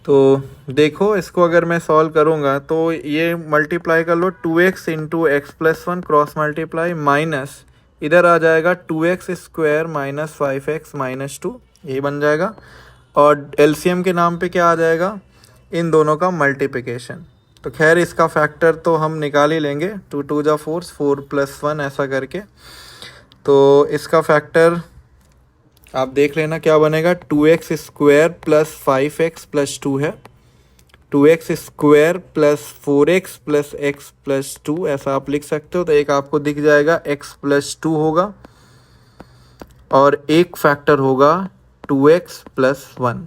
तो देखो इसको अगर मैं सॉल्व करूँगा तो ये मल्टीप्लाई कर लो, 2x into x plus 1 cross multiply, minus इधर आ जाएगा 2x square minus 5x minus 2, यही बन जाएगा। और एलसीएम के नाम पे क्या आ जाएगा, इन दोनों का मल्टीप्लिकेशन। तो खैर इसका फैक्टर तो हम निकाल ही लेंगे, 2 2 जा 4, 4 प्लस 1 ऐसा करके। तो इसका फैक्टर आप देख लेना क्या बनेगा, 2x square plus 5x plus 2 है, 2x square plus 4x plus x plus 2 ऐसा आप लिख सकते हो। तो एक आपको दिख जाएगा x प्लस 2 होगा, और एक फैक्टर होगा 2x प्लस 1,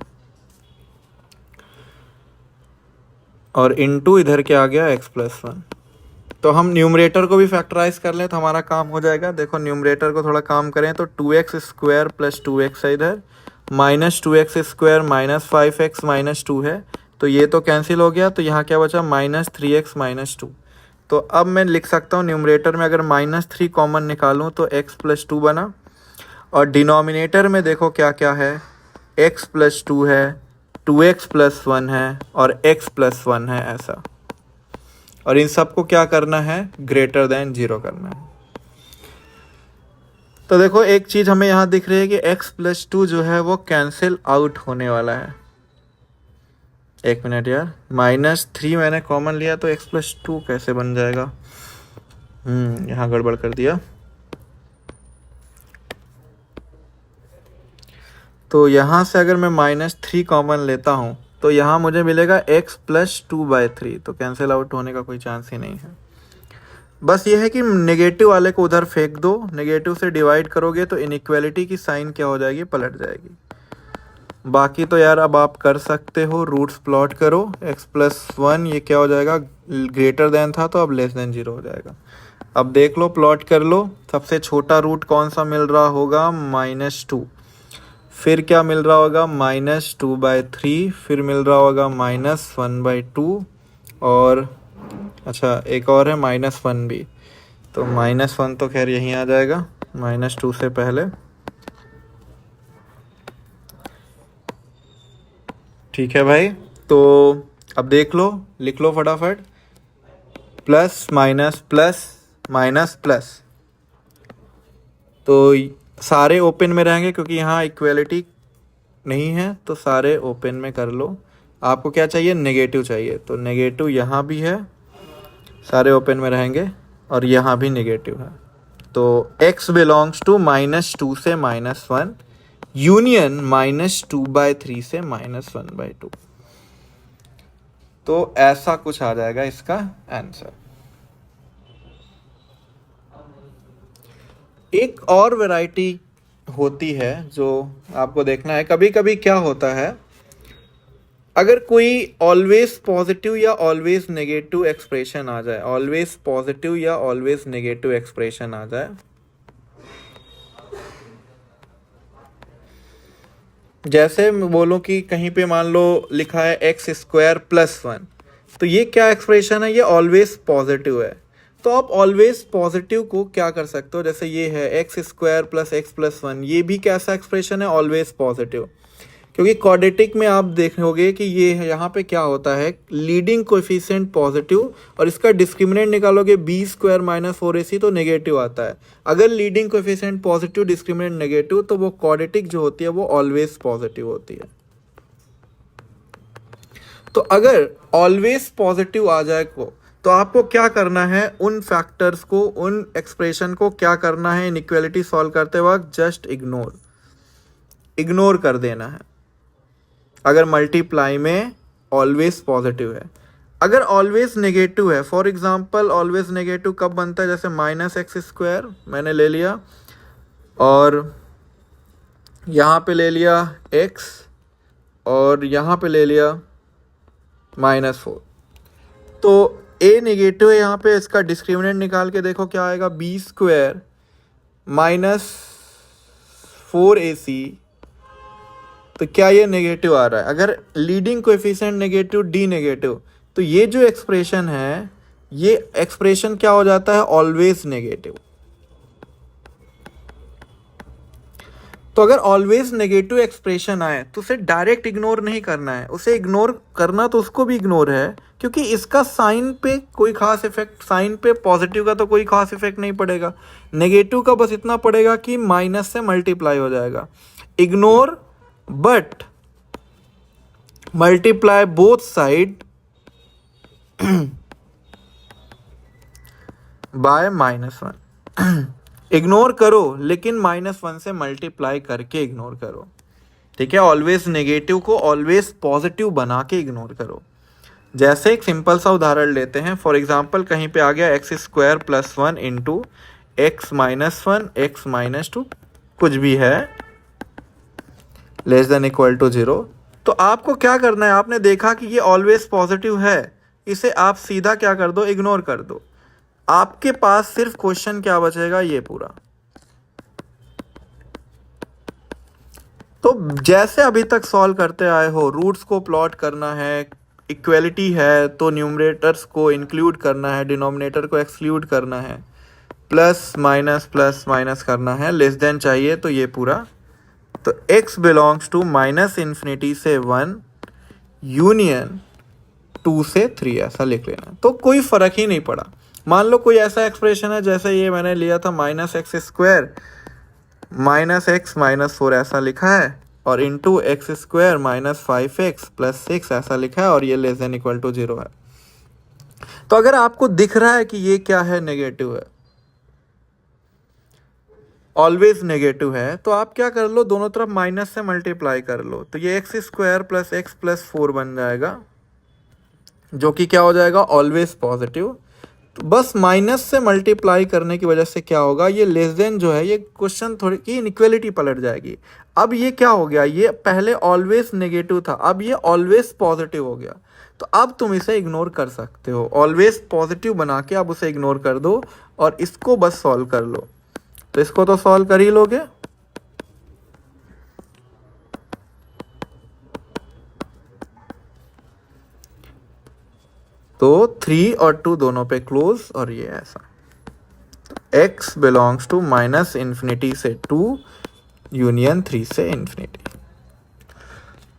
और इनटू इधर क्या आ गया, x प्लस 1। तो हम न्यूमरेटर को भी फैक्टराइज कर लें तो हमारा काम हो जाएगा। देखो न्यूमरेटर को थोड़ा काम करें तो 2x स्क्वायर प्लस 2x है इधर, minus 2x square minus 5x minus 2 है, तो ये तो कैंसिल हो गया। तो यहाँ क्या बचा, -3x माइनस 2। तो अब मैं लिख सकता हूँ न्यूमरेटर में अगर -3 कॉमन निकालूँ तो x प्लस 2 बना, और डिनोमिनेटर में देखो क्या क्या है, x प्लस 2 है, 2x प्लस 1 है, और x प्लस 1 है ऐसा। और इन सबको क्या करना है, ग्रेटर देन 0 करना है। तो देखो एक चीज़ हमें यहाँ दिख रही है कि x प्लस 2 जो है वो कैंसिल आउट होने वाला है। एक मिनट यार, -3 मैंने कॉमन लिया तो x प्लस 2 कैसे बन जाएगा, यहाँ गड़बड़ कर दिया। तो यहाँ से अगर मैं -3 कॉमन लेता हूँ तो यहाँ मुझे मिलेगा x प्लस 2/3, तो कैंसिल आउट होने का कोई चांस ही नहीं है। बस ये है कि नेगेटिव वाले को उधर फेंक दो, नेगेटिव से डिवाइड करोगे तो इनइक्वालिटी की साइन क्या हो जाएगी, पलट जाएगी। बाकी तो यार अब आप कर सकते हो, रूट्स प्लॉट करो, x प्लस 1 ये क्या हो जाएगा, ग्रेटर देन था तो अब लेस देन 0 हो जाएगा। अब देख लो, प्लॉट कर लो, सबसे छोटा रूट कौन सा मिल रहा होगा, -2, फिर क्या मिल रहा होगा, -2/3, फिर मिल रहा होगा -1/2, और अच्छा एक और है -1 भी, तो -1 तो खैर यहीं आ जाएगा, -2 से पहले। ठीक है भाई, तो अब देख लो, लिख लो फटाफट, plus minus plus minus plus, तो सारे ओपन में रहेंगे क्योंकि यहाँ इक्वलिटी नहीं है, तो सारे ओपन में कर लो। आपको क्या चाहिए, नेगेटिव चाहिए, तो नेगेटिव यहाँ भी है, सारे ओपन में रहेंगे, और यहाँ भी नेगेटिव है। तो x बिलोंग्स टू -2 से -1, यूनियन -2/3 से -1/2। तो ऐसा कुछ आ जाएगा इसका आंसर। एक और वैरायटी होती है जो आपको देखना है, कभी कभी क्या होता है, अगर कोई ऑलवेज पॉजिटिव या ऑलवेज नेगेटिव एक्सप्रेशन आ जाए, ऑलवेज पॉजिटिव या ऑलवेज नेगेटिव एक्सप्रेशन आ जाए, जैसे मैं बोलूं कि कहीं पे मान लो लिखा है x स्क्वायर प्लस 1, तो ये क्या एक्सप्रेशन है, ये ऑलवेज पॉजिटिव है। तो आप ऑलवेज पॉजिटिव को क्या कर सकते हो, जैसे ये है x square plus x plus 1, ये भी कैसा एक्सप्रेशन है, ऑलवेज पॉजिटिव। क्योंकि क्वाड्रेटिक में आप देखोगे कि ये यहाँ पे क्या होता है, लीडिंग कोएफिशिएंट पॉजिटिव, और इसका डिस्क्रिमिनेंट निकालोगे b स्क्वायर माइनस 4ac तो नेगेटिव आता है। अगर leading coefficient positive, discriminant negative, तो वो क्वाड्रेटिक जो होती है वो ऑलवेज पॉजिटिव होती है। तो अगर ऑलवेज पॉजिटिव आ जाए तो आपको क्या करना है, उन फैक्टर्स को, उन एक्सप्रेशन को क्या करना है, इनइक्वालिटी सॉल्व करते वक्त जस्ट इग्नोर कर देना है। अगर मल्टीप्लाई में ऑलवेज पॉजिटिव है, अगर ऑलवेज नेगेटिव है, फॉर एग्जांपल ऑलवेज नेगेटिव कब बनता है, जैसे -x स्क्वायर मैंने ले लिया, और यहाँ पे ले लिया x, और यहाँ पे ले लिया -4। तो a नेगेटिव है यहाँ पे, इसका डिस्क्रिमिनेंट निकाल के देखो क्या आएगा, b² -4ac। तो क्या ये नेगेटिव आ रहा है? अगर leading coefficient negative, d negative, तो ये जो एक्सप्रेशन है, ये एक्सप्रेशन क्या हो जाता है, ऑलवेज नेगेटिव। तो अगर ऑलवेज नेगेटिव एक्सप्रेशन आए तो उसे डायरेक्ट इग्नोर नहीं करना है, उसे इग्नोर करना तो उसको भी इग्नोर है, क्योंकि इसका साइन पे कोई खास इफेक्ट, साइन पे पॉजिटिव का तो कोई खास इफेक्ट नहीं पड़ेगा, नेगेटिव का बस इतना पड़ेगा कि माइनस से मल्टीप्लाई हो जाएगा। Ignore but multiply both side by -1। Ignore करो लेकिन -1 से मल्टीप्लाई करके इग्नोर करो, ठीक है। ऑलवेज नेगेटिव को ऑलवेज पॉजिटिव बना के इग्नोर करो। जैसे एक सिंपल सा उदाहरण लेते हैं, फॉर एग्जांपल कहीं पे आ गया x² + 1 इंटू x - 1 x - 2 कुछ भी है < 0। तो आपको क्या करना है, आपने देखा कि ये ऑलवेज पॉजिटिव है, इसे आप सीधा क्या कर दो, इग्नोर कर दो। आपके पास सिर्फ क्वेश्चन क्या बचेगा, ये पूरा। तो जैसे अभी तक सॉल्व करते आए हो, रूट्स को प्लॉट करना है, इक्वलिटी है तो न्यूमरेटर्स को इंक्लूड करना है, डिनोमिनेटर को एक्सक्लूड करना है, प्लस माइनस करना है, लेस देन चाहिए तो ये पूरा। तो x बिलोंग्स टू -∞ से 1 यूनियन 2 से 3 ऐसा लिख लेना। तो कोई फर्क ही नहीं पड़ा। मान लो कोई ऐसा एक्सप्रेशन है जैसे ये मैंने लिया था -x² -x -4 ऐसा लिखा है, और इंटू x² -5x + 6 ऐसा लिखा है, और ये < 0 है। तो अगर आपको दिख रहा है कि ये क्या है, नेगेटिव है, ऑलवेज नेगेटिव है, तो आप क्या कर लो, दोनों तरफ माइनस से मल्टीप्लाई कर लो। तो ये x² + x + 4 बन जाएगा, जो कि क्या हो जाएगा, ऑलवेज पॉजिटिव। तो बस माइनस से मल्टीप्लाई करने की वजह से क्या होगा, ये लेस देन जो है, ये क्वेश्चन थोड़ी की इनइक्वालिटी पलट जाएगी। अब ये क्या हो गया, ये पहले ऑलवेज नेगेटिव था, अब ये ऑलवेज पॉजिटिव हो गया। तो अब तुम इसे इग्नोर कर सकते हो, ऑलवेज पॉजिटिव बना के अब उसे इग्नोर कर दो और इसको बस सॉल्व कर लो। तो इसको तो सॉल्व कर ही लोगे। तो 3 और 2 दोनों पे क्लोज, और ये ऐसा। तो x बिलोंग्स टू -∞ से 2 यूनियन 3 से ∞।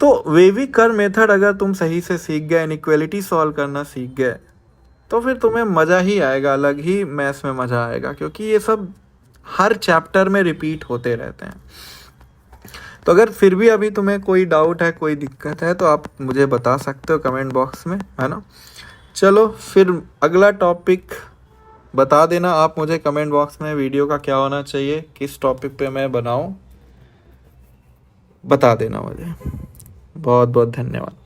तो वेवी कर्व मेथड अगर तुम सही से सीख गए, इनइक्वालिटी सॉल्व करना सीख गए, तो फिर तुम्हें मज़ा ही आएगा, अलग ही मैथ्स में मज़ा आएगा, क्योंकि ये सब हर चैप्टर में रिपीट होते रहते हैं। तो अगर फिर भी अभी तुम्हें कोई डाउट है, कोई दिक्कत है, तो आप मुझे बता सकते हो कमेंट बॉक्स में, है ना। चलो फिर अगला टॉपिक बता देना आप मुझे कमेंट बॉक्स में, वीडियो का क्या होना चाहिए, किस टॉपिक पे मैं बनाऊं, बता देना मुझे। बहुत बहुत धन्यवाद।